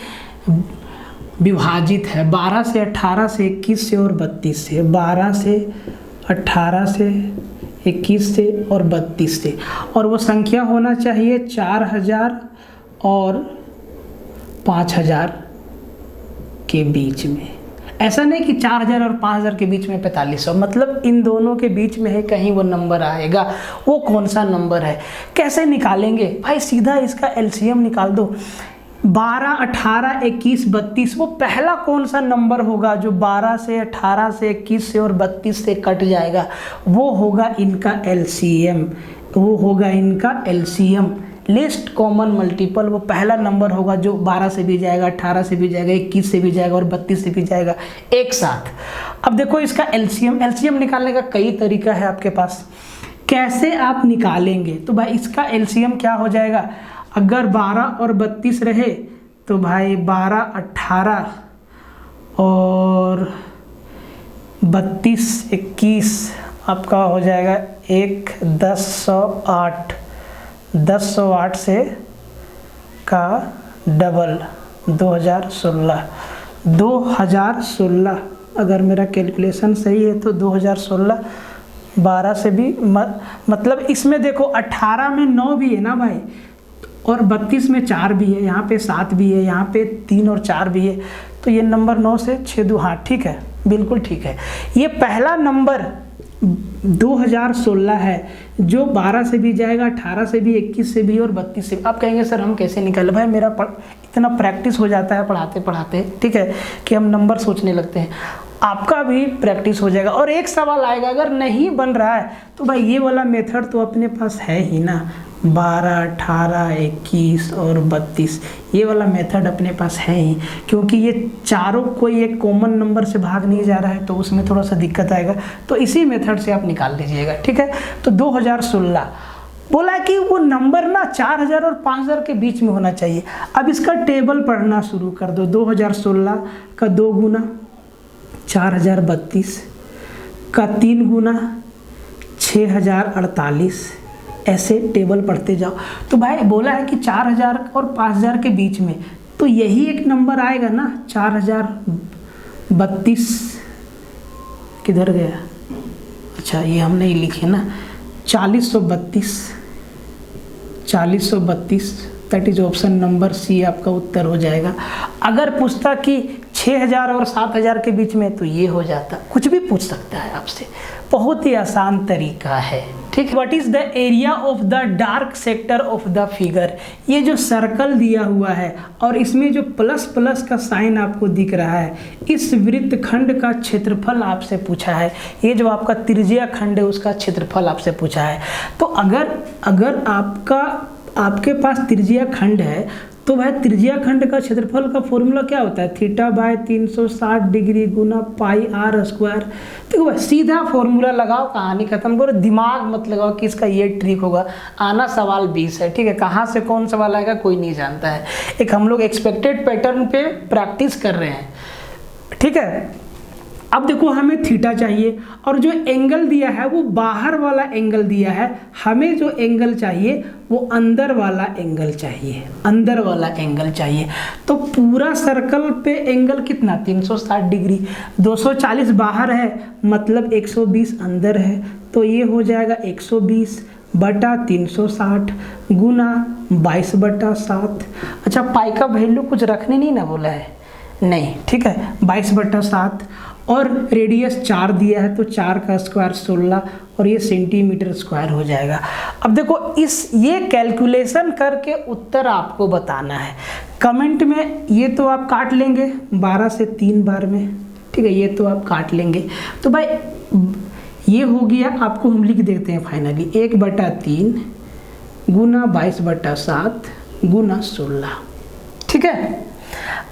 विभाजित है। 12 से 18 से 21 से और 32 से, 12 से 18 से 21 से और 32 से, और वो संख्या होना चाहिए 4000 और 5000 के बीच में। ऐसा नहीं कि 4000 और 5000 के बीच में 4500, मतलब इन दोनों के बीच में है, कहीं वो नंबर आएगा। वो कौन सा नंबर है, कैसे निकालेंगे भाई? सीधा इसका एलसीएम निकाल दो। 12, 18, 21, 32, वो पहला कौन सा नंबर होगा जो 12 से 18 से 21 से और 32 से कट जाएगा? वो होगा इनका एलसीएम, वो होगा इनका एलसीएम, लिस्ट कॉमन मल्टीपल। वो पहला नंबर होगा जो 12 से भी जाएगा, 18 से भी जाएगा, 21 से भी जाएगा और 32 से भी जाएगा एक साथ। अब देखो इसका एलसीएम निकालने का कई तरीका है आपके पास। कैसे आप निकालेंगे? तो भाई इसका एलसीएम क्या हो जाएगा? अगर 12 और 32 रहे तो भाई 12, 18 और 32, 21 आपका हो जाएगा 1008। 1008 से का डबल 2016 अगर मेरा कैलकुलेशन सही है तो 2016, 12 से भी मतलब इसमें देखो 18 में 9 भी है ना भाई, और 32 में 4 भी है, यहाँ पे 7 भी है, यहाँ पे 3 और 4 भी है, तो ये नंबर 9 से 6 2, हाँ ठीक है, बिल्कुल ठीक है। ये पहला नंबर 2016 है जो 12 से भी जाएगा, 18 से भी, 21 से भी और 32 से भी। आप कहेंगे सर हम कैसे निकालें? भाई मेरा इतना प्रैक्टिस हो जाता है पढ़ाते पढ़ाते, ठीक है, कि हम नंबर सोचने लगते हैं। आपका भी प्रैक्टिस हो जाएगा। और एक सवाल आएगा, अगर नहीं बन रहा है तो भाई ये वाला मेथड तो अपने पास है ही ना, 12, 18, 21 और 32, ये वाला मेथड अपने पास है ही, क्योंकि ये चारों कोई एक कॉमन नंबर से भाग नहीं जा रहा है तो उसमें थोड़ा सा दिक्कत आएगा, तो इसी मेथड से आप निकाल लीजिएगा, ठीक है। तो 2016 बोला कि वो नंबर ना 4000 और 5000 के बीच में होना चाहिए। अब इसका टेबल पढ़ना शुरू कर दो। 2016 का 2 गुना 4032 का 3 गुना 6048, ऐसे टेबल पढ़ते जाओ। तो भाई बोला है कि 4000 और 5000 के बीच में, तो यही एक नंबर आएगा ना, 4032 किधर गया? अच्छा ये हम नहीं लिखे ना, 4032 that is option number C आपका उत्तर हो जाएगा। अगर पूछता कि 6000 और 7000 के बीच में तो ये हो जाता। कुछ भी पूछ सकता है आपसे, बहुत ही आसान तरीका है, ठीक। What is the area of the dark sector of the figure? ये जो सर्कल दिया हुआ है और इसमें जो प्लस प्लस का साइन आपको दिख रहा है, इस वृत्त खंड का क्षेत्रफल आपसे पूछा है। ये जो आपका त्रिज्या खंड है उसका क्षेत्रफल आपसे पूछा है। तो अगर आपके पास त्रिज्या खंड है तो भाई त्रिज्या खंड का क्षेत्रफल का फॉर्मूला क्या होता है? θ/360 डिग्री गुना πr²। देखो भाई सीधा फॉर्मूला लगाओ, कहानी खत्म करो, दिमाग मत लगाओ कि इसका ये ट्रिक होगा। आना सवाल 20 है, ठीक है, कहाँ से कौन सवाल आएगा कोई नहीं जानता है। एक हम लोग एक्सपेक्टेड पैटर्न पे प्रैक्टिस कर रहे हैं, ठीक है। अब देखो हमें थीटा चाहिए और जो एंगल दिया है वो बाहर वाला एंगल दिया है, हमें जो एंगल चाहिए वो अंदर वाला एंगल चाहिए, अंदर वाला एंगल चाहिए। तो पूरा सर्कल पे एंगल कितना? 360 डिग्री। 240 बाहर है मतलब 120 अंदर है, तो ये हो जाएगा 120/360 गुना 22/7। अच्छा पाई का वैल्यू कुछ रखने नहीं ना बोला है, नहीं, ठीक है, 22/7 और रेडियस 4 दिया है तो 4 का स्क्वायर 16 और ये सेंटीमीटर स्क्वायर हो जाएगा। अब देखो ये कैलकुलेशन करके उत्तर आपको बताना है। कमेंट में ये तो आप काट लेंगे 12 से 3 बार में, ठीक है, ये तो आप काट लेंगे। तो भाई ये हो गया, आपको हम लिख देते हैं फाइनली 1/3 गुना 22/7 गुना 16, ठीक है।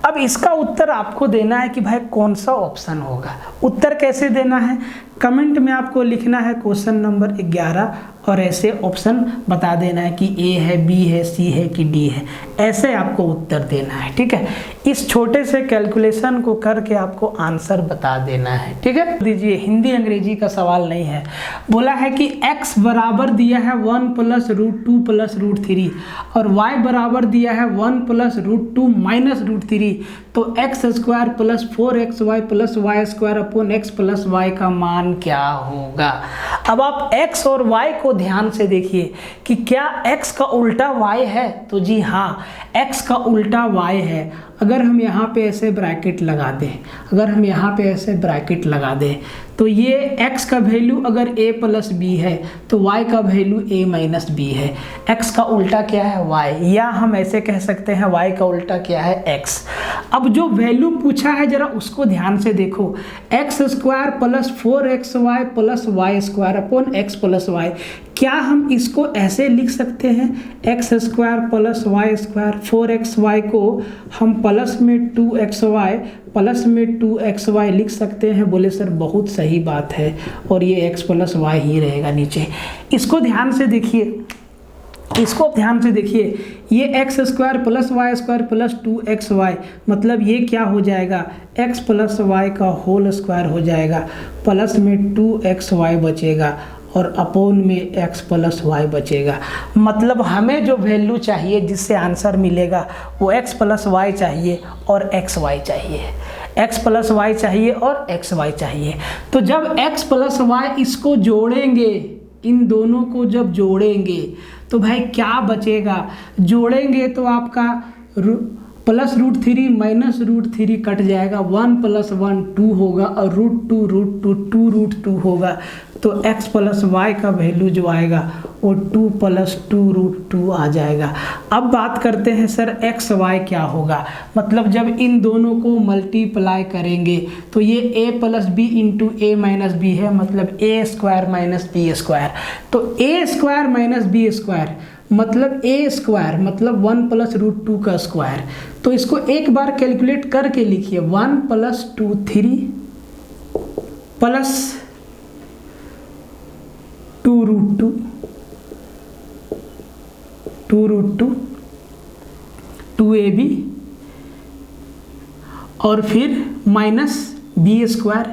अब इसका उत्तर आपको देना है कि भाई कौन सा ऑप्शन होगा। उत्तर कैसे देना है? कमेंट में आपको लिखना है क्वेश्चन नंबर 11 और ऐसे ऑप्शन बता देना है कि ए है, बी है, सी है कि डी है, ऐसे आपको उत्तर देना है। ठीक है, इस छोटे से कैलकुलेशन को करके आपको आंसर बता देना है। ठीक है, दीजिए हिंदी अंग्रेजी का सवाल नहीं है। बोला है कि x बराबर दिया है 1 + √2 + √3 और y बराबर दिया है 1 + √2 - √3, तो x² + 4xy + y² x + y का मान क्या होगा। अब आप x और y को ध्यान से देखिए कि क्या x का उल्टा y है, तो जी हाँ, x का उल्टा y है। अगर हम यहाँ पे ऐसे ब्रैकेट लगा दें, तो ये x का वैल्यू अगर a + b है तो y का वैल्यू a - b है। x का उल्टा क्या है, y, या हम ऐसे कह सकते हैं y का उल्टा क्या है, x। अब जो वैल्यू पूछा है जरा उसको ध्यान से देखो, x² + 4xy + y² x + y। क्या हम इसको ऐसे लिख सकते हैं, x² + y² 4xy को हम प्लस में 2xy प्लस में 2xy लिख सकते हैं। बोले सर बहुत सही बात है, और ये x + y ही रहेगा नीचे। इसको ध्यान से देखिए, ये x² + y² + 2xy, मतलब ये क्या हो जाएगा, x + y का होल स्क्वायर हो जाएगा, प्लस में 2xy बचेगा और अपोन में x + y बचेगा। मतलब हमें जो वैल्यू चाहिए जिससे आंसर मिलेगा वो x + y चाहिए और xy चाहिए, x + y चाहिए और xy चाहिए। तो जब x + y इसको जोड़ेंगे, इन दोनों को जब जोड़ेंगे तो भाई क्या बचेगा, जोड़ेंगे तो आपका प्लस √3 माइनस √3 कट जाएगा, 1 + 1 2 होगा और √2 2 होगा, तो x + y का वैल्यू जो आएगा वो 2 + 2 √2 आ जाएगा। अब बात करते हैं सर x y क्या होगा, मतलब जब इन दोनों को मल्टीप्लाई करेंगे तो ये a + b × a - b है, मतलब a² - b², तो a² - b² मतलब a² मतलब 1 + √2 का स्क्वायर। तो इसको एक बार कैलकुलेट करके लिखिए, 1 + 2 3 प्लस 2 √2 2ab और फिर -b²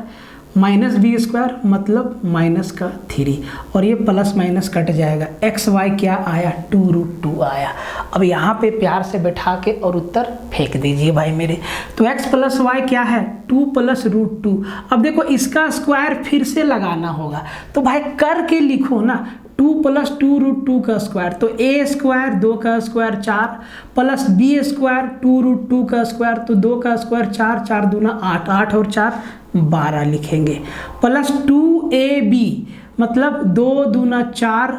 मतलब -3 और ये प्लस माइनस कट जाएगा, x y क्या आया, 2 √2 आया। अब यहाँ पे प्यार से बैठा के और उत्तर फेंक दीजिए भाई मेरे। तो x + y क्या है, 2 + √2। अब देखो इसका स्क्वायर फिर से लगाना होगा, तो भाई करके लिखो ना, 2 + 2 √2 का स्क्वायर, तो a² 2 का स्क्वायर 4 प्लस b² 2 √2 का स्क्वायर, तो 2 का स्क्वायर 4 4 दूना 8 8 और 4 12 लिखेंगे, प्लस 2ab मतलब 2 दूना 4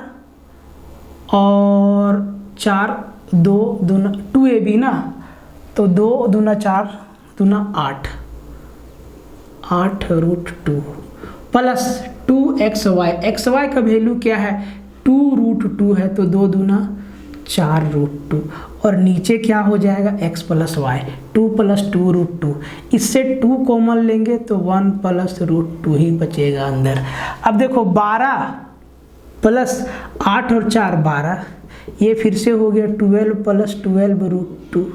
और 4 2 दूना 2ab ना, तो 2 दूना 4 दूना 8 8 √2 प्लस 2xy, xy का वैल्यू क्या है, 2 √2 है, तो 2 दूना 4 √2 और नीचे क्या हो जाएगा, x + y 2 + 2 √2। इससे 2 कॉमन लेंगे तो 1 + √2 ही बचेगा अंदर। अब देखो 12 प्लस 8 और 4 12, ये फिर से हो गया 12 + 12 √2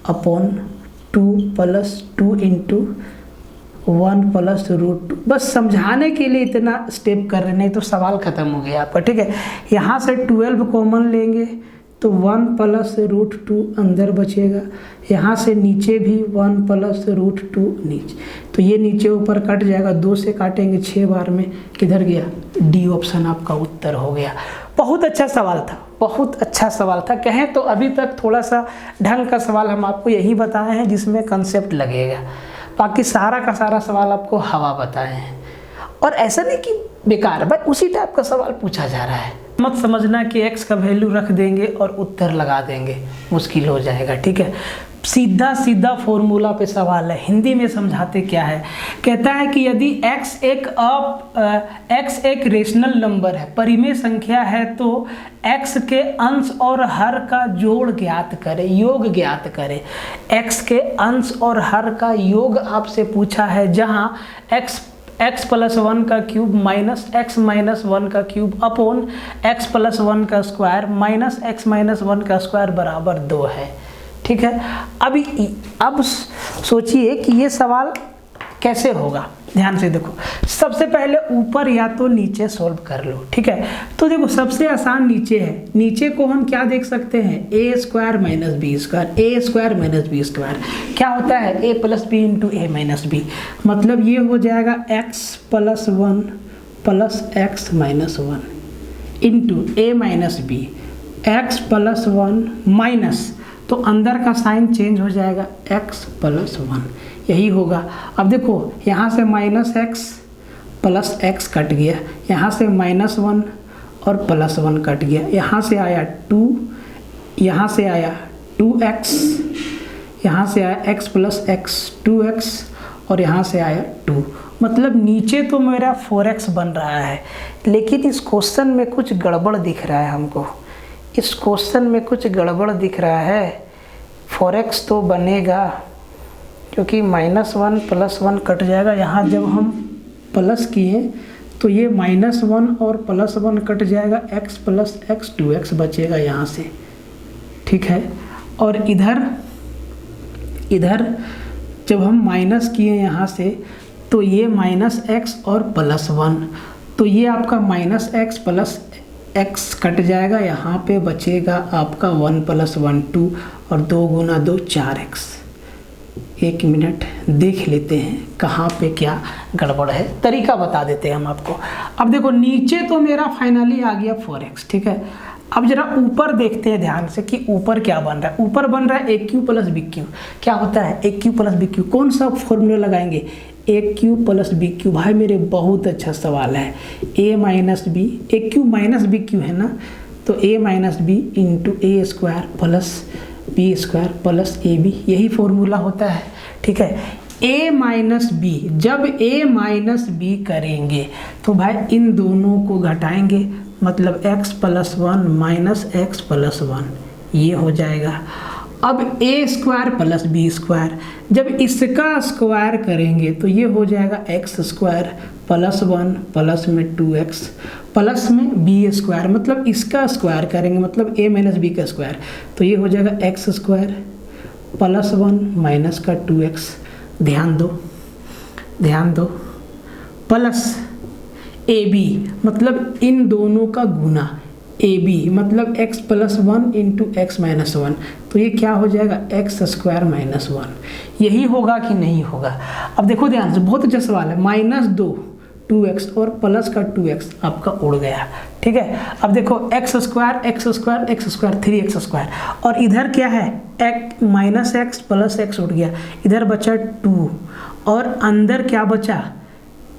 अपॉन 2 + 2 × 1 + √2। बस समझाने के लिए इतना स्टेप कर रहे, नहीं तो सवाल खत्म हो गया आपका। ठीक है, यहाँ से 12 कॉमन लेंगे तो 1 + √2 अंदर बचेगा, यहाँ से नीचे भी 1 + √2 नीचे, तो ये नीचे ऊपर कट जाएगा, 2 से काटेंगे 6 बार में, किधर गया, डी ऑप्शन आपका उत्तर हो गया। बहुत अच्छा सवाल था, बहुत अच्छा सवाल था। कहें तो अभी तक थोड़ा सा ढंग का सवाल हम आपको यही बताए हैं जिसमें कंसेप्ट लगेगा, बाकी सारा का सारा सवाल आपको हवा बताए हैं। और ऐसा नहीं कि बेकार है, भाई उसी टाइप का सवाल पूछा जा रहा है। मत समझना कि x का वैल्यू रख देंगे और उत्तर लगा देंगे, मुश्किल हो जाएगा। ठीक है, सीधा सीधा फॉर्मूला पे सवाल है। हिंदी में समझाते क्या है, कहता है कि यदि x एक रेशनल नंबर है, परिमेय संख्या है, तो x के अंश और हर का जोड़ ज्ञात करें, योग ज्ञात करें। x के अंश और हर का योग आपसे पूछा है, जहां x x प्लस 1 का क्यूब माइनस x माइनस 1 का क्यूब अपॉन x प्लस 1 का स्क्वायर माइनस x माइनस 1 का स्क्वायर बराबर 2 है। ठीक है, अब सोचिए कि ये सवाल कैसे होगा। ध्यान से देखो, सबसे पहले ऊपर या तो नीचे सॉल्व कर लो। ठीक है, तो देखो सबसे आसान नीचे है, नीचे को हम क्या देख सकते हैं, A square minus B square, A square minus B square क्या होता है, A plus B into A minus B, मतलब ये हो जाएगा X plus 1 plus X minus 1 into A minus B, X plus 1 minus, तो अंदर का साइन चेंज हो जाएगा x प्लस 1, यही होगा। अब देखो यहाँ से minus x plus x cut गया, यहाँ से माइनस 1 और प्लस 1 कट गया, यहाँ से आया 2, यहाँ से आया 2x, यहाँ से आया x प्लस x 2x और यहाँ से आया 2, मतलब नीचे तो मेरा 4x बन रहा है, लेकिन इस क्वेश्चन में कुछ गड़बड़ दिख रहा है हमको, इस क्वेश्चन में कुछ गड़बड़ दिख रहा है। 4x तो बनेगा क्योंकि -1 प्लस 1 कट जाएगा, यहाँ जब हम प्लस किए तो ये -1 और प्लस 1 कट जाएगा, x प्लस x 2x बचेगा यहाँ से। ठीक है, और इधर जब हम माइनस किए यहाँ से तो ये -x और प्लस 1, तो ये आपका -x प्लस x कट जाएगा, यहाँ पे बचेगा आपका 1 प्लस 1 2 और 2 गुना 2 4x। एक मिनट देख लेते हैं कहाँ पे क्या गड़बड़ है, तरीका बता देते हैं हम आपको। अब देखो नीचे तो मेरा फाइनली आ गया 4x। ठीक है, अब जरा ऊपर देखते हैं ध्यान से कि ऊपर क्या बन रहा है। ऊपर बन रहा है A cube plus B cube. क्या होता है A cube plus B cube, कौन सा फॉर्मूला लगाएंगे, A cube plus B cube. भाई मेरे बहुत अच्छा सवाल है, A minus B, A cube minus B cube है ना, तो A minus B into A square plus B square plus A B, यही फॉर्मूला होता है। ठीक है, ए माइनस बी, जब ए माइनस बी करेंगे तो भाई इन दोनों को घटाएंगे, मतलब x plus 1 minus x plus 1, ये हो जाएगा। अब ए स्क्वायर प्लस बी स्क्वायर, जब इसका स्क्वायर करेंगे तो ये हो जाएगा एक्स स्क्वायर प्लस 1 प्लस में 2x प्लस में बी स्क्वायर, मतलब इसका स्क्वायर करेंगे मतलब a माइनस बी का स्क्वायर, तो ये हो जाएगा एक्स स्क्वायर प्लस 1 माइनस का 2x, ध्यान दो प्लस ए बी, मतलब इन दोनों का गुना, ए बी मतलब x plus 1 into x minus 1, तो ये क्या हो जाएगा एक्स स्क्वायर माइनस 1, यही होगा कि नहीं होगा। अब देखो ध्यान से, बहुत अच्छा सवाल है, -2 2x और प्लस का 2x आपका उड़ गया। ठीक है, अब देखो एक्स स्क्वायर 3x स्क्वायर, और इधर क्या है माइनस एक्स प्लस एक्स उड़ गया, इधर बचा 2 और अंदर क्या बचा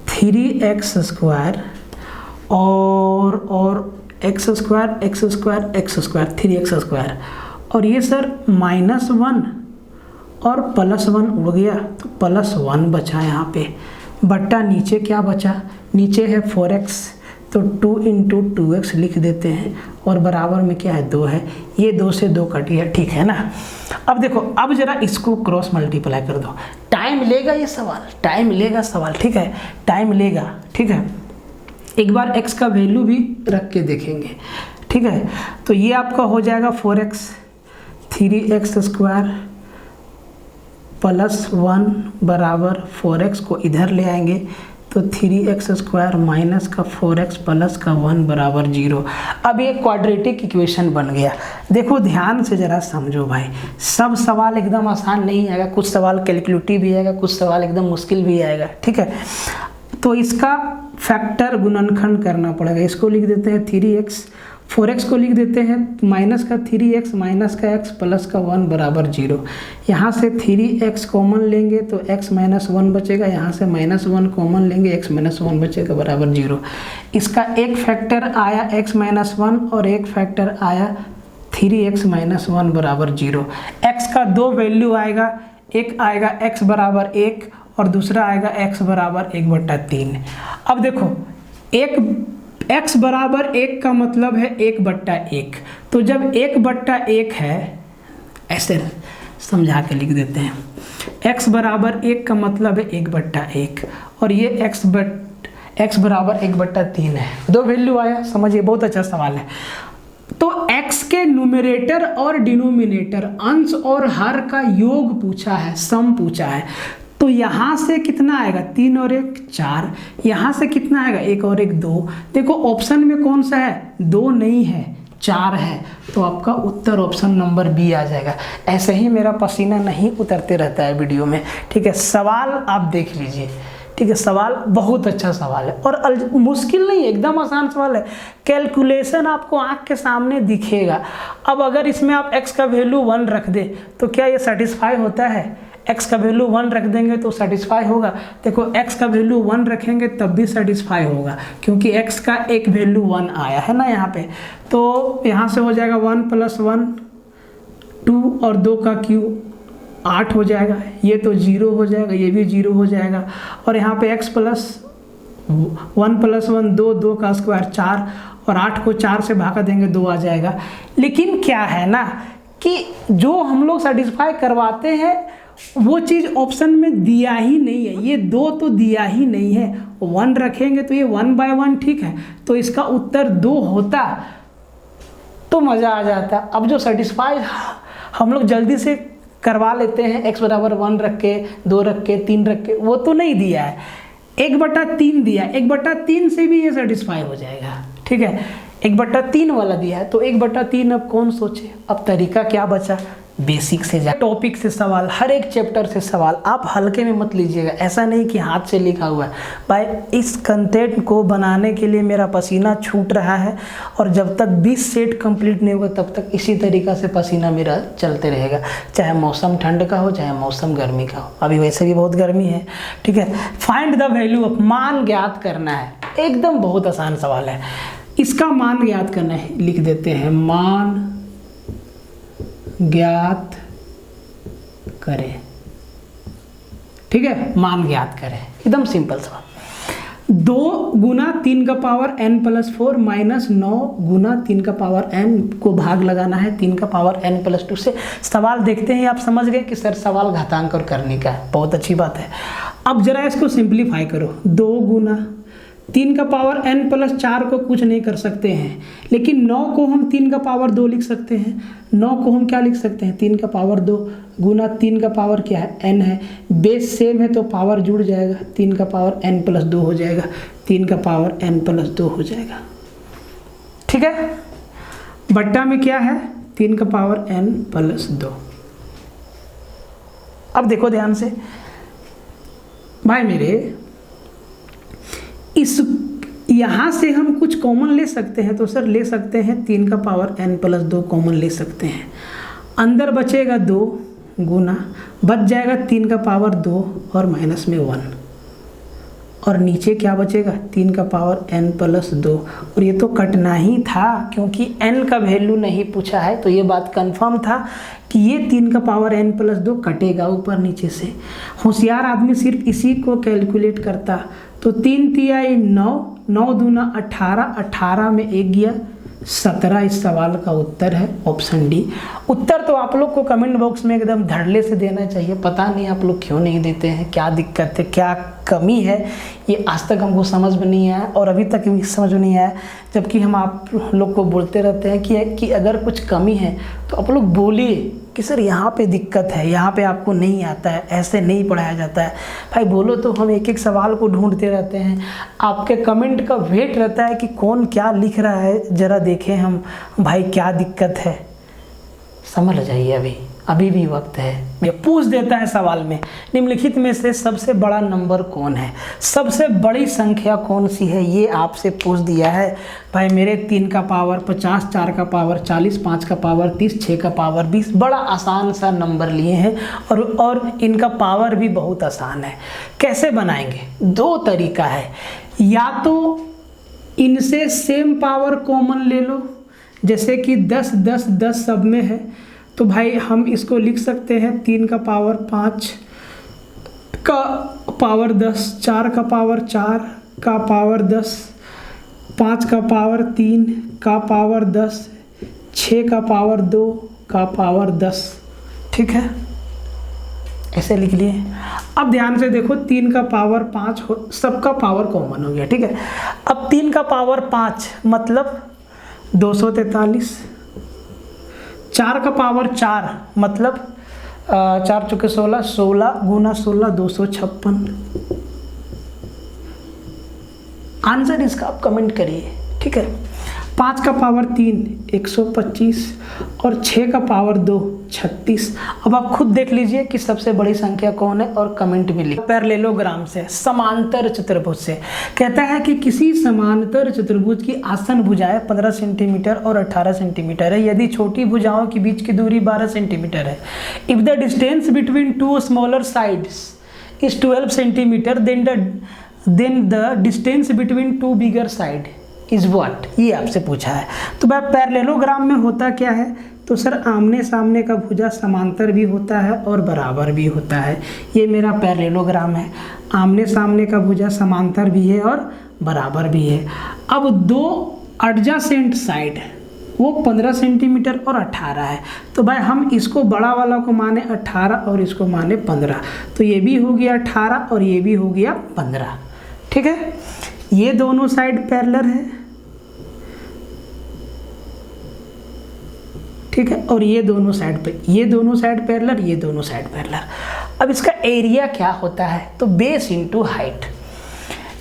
3x स्क्वायर और एक्स स्क्वायर 3x स्क्वायर, और ये सर -1 और प्लस 1 उड़ गया तो प्लस 1 बचा यहाँ पे, बट्टा नीचे क्या बचा, नीचे है 4x, तो 2 इंटू 2x लिख देते हैं और बराबर में क्या है 2 है, ये 2 से 2 कट गया। ठीक है ना, अब देखो अब जरा इसको क्रॉस मल्टीप्लाई कर दो, टाइम लेगा ये सवाल, टाइम लेगा सवाल। ठीक है, टाइम लेगा। ठीक है, एक बार x का वैल्यू भी रख के देखेंगे। ठीक है, तो ये आपका हो जाएगा 4x 3x स्क्वायर प्लस 1 बराबर 4x को इधर ले आएंगे तो 3x स्क्वायर माइनस का 4x प्लस का 1 बराबर 0। अब ये क्वाड्रेटिक इक्वेशन बन गया। देखो ध्यान से ज़रा समझो भाई, सब सवाल एकदम आसान नहीं आएगा, कुछ सवाल कैलकुलेटिव भी आएगा, कुछ सवाल एकदम मुश्किल भी आएगा। ठीक है, तो इसका फैक्टर गुणनखंड करना पड़ेगा। इसको लिख देते हैं 3x, 4x को लिख देते हैं माइनस का 3x माइनस का x प्लस का 1 बराबर 0। यहाँ से 3x कॉमन लेंगे तो x माइनस 1 बचेगा, यहाँ से -1 कॉमन लेंगे x माइनस 1 बचेगा बराबर 0। इसका एक फैक्टर आया x माइनस 1 और एक फैक्टर आया 3x माइनस 1 बराबर 0। x का 2 वैल्यू आएगा, एक आएगा x बराबर 1 और दूसरा आएगा x बराबर 1/3। अब देखो x बराबर 1 का मतलब है 1/1, तो जब 1/1 है ऐसे समझा के लिख देते हैं। x बराबर 1 का मतलब है 1/1 और ये x बराबर 1/3 है। दो वैल्यू आया, समझिए बहुत अच्छा सवाल है। तो x के न्यूमरेटर और डिनोमिनेटर, अंश और हर का योग पूछा है, सम पूछा है। तो यहाँ से कितना आएगा, 3 और 1 4, यहाँ से कितना आएगा 1 और 1 2। देखो ऑप्शन में कौन सा है, 2 नहीं है 4 है, तो आपका उत्तर ऑप्शन नंबर बी आ जाएगा। ऐसे ही मेरा पसीना नहीं उतरते रहता है वीडियो में, ठीक है। सवाल आप देख लीजिए, ठीक है। सवाल बहुत अच्छा सवाल है और मुश्किल नहीं है, एकदम आसान सवाल है। कैलकुलेशन आपको आंख के सामने दिखेगा। अब अगर इसमें आप x का वैल्यू 1 रख दे तो क्या ये सेटिस्फाई होता है, x का वैल्यू 1 रख देंगे तो सेटिस्फाई होगा। देखो x का वैल्यू 1 रखेंगे तब भी सेटिस्फाई होगा, क्योंकि x का एक वैल्यू 1 आया है ना यहाँ पे। तो यहाँ से हो जाएगा 1 + 1 2 और 2 का क्यूब 8 हो जाएगा, ये तो 0 हो जाएगा, ये भी 0 हो जाएगा। और यहाँ पे x + 1 + 1 2, 2 का स्क्वायर 4 और 8 को 4 से भागा देंगे 2 आ जाएगा। लेकिन क्या है ना कि जो हम लोग सेटिस्फाई करवाते हैं वो चीज़ ऑप्शन में दिया ही नहीं है, ये 2 तो दिया ही नहीं है। 1 रखेंगे तो ये 1/1 ठीक है, तो इसका उत्तर 2 होता तो मज़ा आ जाता। अब जो सेटिस्फाई हम लोग जल्दी से करवा लेते हैं, x बराबर 1 रख के 2 रख के 3 रख के, वो तो नहीं दिया है। 1/3 दिया, 1/3 से भी ये सेटिस्फाई हो जाएगा, ठीक है। 1/3 वाला दिया है तो 1/3 अब कौन सोचे। अब तरीका क्या बचा, बेसिक से जा, टॉपिक से सवाल, हर एक चैप्टर से सवाल। आप हल्के में मत लीजिएगा, ऐसा नहीं कि हाथ से लिखा हुआ है। भाई इस कंटेंट को बनाने के लिए मेरा पसीना छूट रहा है और जब तक 20 सेट कंप्लीट नहीं होगा तब तक इसी तरीक़ा से पसीना मेरा चलते रहेगा, चाहे मौसम ठंड का हो चाहे मौसम गर्मी का हो। अभी वैसे भी बहुत गर्मी है, ठीक है। फाइंड द वैल्यू ऑफ, मान ज्ञात करना है, एकदम बहुत आसान सवाल है। इसका मान ज्ञात करना है, लिख देते हैं मान ज्ञात करें, ठीक है। मान ज्ञात करें, एकदम सिंपल सवाल। 2 गुना 3 का पावर n + 4 माइनस 9 गुना 3 का पावर n को भाग लगाना है 3 का पावर n + 2 से। सवाल देखते हैं आप समझ गए कि सर सवाल घातांक और करने का है, बहुत अच्छी बात है। अब जरा इसको सिंप्लीफाई करो, 2 गुना 3 का पावर n + 4 को कुछ नहीं कर सकते हैं, लेकिन 9 को हम 3 का पावर 2 लिख सकते हैं। 9 को हम क्या लिख सकते हैं, 3 का पावर 2 गुना 3 का पावर क्या है, n है। बेस सेम है तो पावर जुड़ जाएगा, 3 का पावर n + 2 हो जाएगा, 3 का पावर n + 2 हो जाएगा, ठीक है। बट्टा में क्या है, 3 का पावर n + 2। अब देखो ध्यान से भाई मेरे, इस यहाँ से हम कुछ कॉमन ले सकते हैं, तो सर ले सकते हैं 3 का पावर n + 2 कॉमन ले सकते हैं। अंदर बचेगा 2 गुना, बच जाएगा 3 का पावर 2 और माइनस में 1, और नीचे क्या बचेगा 3 का पावर n + 2। और ये तो कटना ही था क्योंकि n का वैल्यू नहीं पूछा है, तो ये बात कंफर्म था कि ये 3 का पावर n + 2 कटेगा ऊपर नीचे से। होशियार आदमी सिर्फ इसी को कैलकुलेट करता। तो 3 तिहाई 9, 9 दूना 18, 18 में 1 गया 17। इस सवाल का उत्तर है ऑप्शन डी। उत्तर तो आप लोग को कमेंट बॉक्स में एकदम धड़ल्ले से देना चाहिए, पता नहीं आप लोग क्यों नहीं देते हैं, क्या दिक्कत है, क्या कमी है, ये आज तक हमको समझ में नहीं आया और अभी तक भी समझ में नहीं आया। जबकि हम आप लोग को बोलते रहते हैं कि अगर कुछ कमी है तो आप लोग बोलिए कि सर यहाँ पे दिक्कत है, यहाँ पे आपको नहीं आता है, ऐसे नहीं पढ़ाया जाता है। भाई बोलो तो हम एक एक सवाल को ढूंढते रहते हैं, आपके कमेंट का वेट रहता है कि कौन क्या लिख रहा है, ज़रा देखें हम भाई क्या दिक्कत है, समझ जाइए अभी भी वक्त है। ये पूछ देता है सवाल में, निम्नलिखित में से सबसे बड़ा नंबर कौन है, सबसे बड़ी संख्या कौन सी है, ये आपसे पूछ दिया है। भाई मेरे 3 का पावर 50, 4 का पावर 40, 5 का पावर 30, 6 का पावर 20, बड़ा आसान सा नंबर लिए हैं और इनका पावर भी बहुत आसान है। कैसे बनाएंगे, 2 तरीका है, या तो इनसे सेम पावर कॉमन ले लो, जैसे कि 10, 10, 10 सब में है, तो भाई हम इसको लिख सकते हैं 3 का पावर 5 का पावर 10, 4 का पावर 4 का पावर 10, 5 का पावर 3 का पावर 10, 6 का पावर 2 का पावर 10, ठीक है। ऐसे लिख लिए। अब ध्यान से देखो, 3 का पावर 5 सबका पावर कॉमन हो गया, ठीक है। अब 3 का पावर 5 मतलब 243, 4 का पावर 4 मतलब 4 चौके 16, 16 गुना 16 256। आंसर इसका आप कमेंट करिए, ठीक है। 5 का पावर 3 125 और 6 का पावर 2 36। अब आप खुद देख लीजिए कि सबसे बड़ी संख्या कौन है और कमेंट में लिखिए। पैरेललोग्राम से, समांतर चतुर्भुज से कहता है कि किसी समांतर चतुर्भुज की आसन भुजाएं 15 सेंटीमीटर और 18 सेंटीमीटर है यदि छोटी भुजाओं के बीच की दूरी 12 सेंटीमीटर है। If the distance between two smaller sides is 12 centimetre then the distance between two bigger side is what, ये आपसे पूछा है। तो भाई पैरेललोग्राम में होता क्या है, तो सर आमने सामने का भुजा समांतर भी होता है और बराबर भी होता है। ये मेरा पैरेललोग्राम है, आमने सामने का भुजा समांतर भी है और बराबर भी है। अब 2 एडजेसेंट साइड वो 15 सेंटीमीटर और 18 है, तो भाई हम इसको बड़ा वाला को माने 18 और इसको माने 15, तो ये भी हो गया 18 और ये भी हो गया 15, ठीक है। ये दोनों साइड पैरेलल है, ठीक है, और ये दोनों साइड पे, ये दोनों साइड पैरेलल, ये दोनों साइड पैरेलल। अब इसका एरिया क्या होता है, तो बेस इंटू हाइट।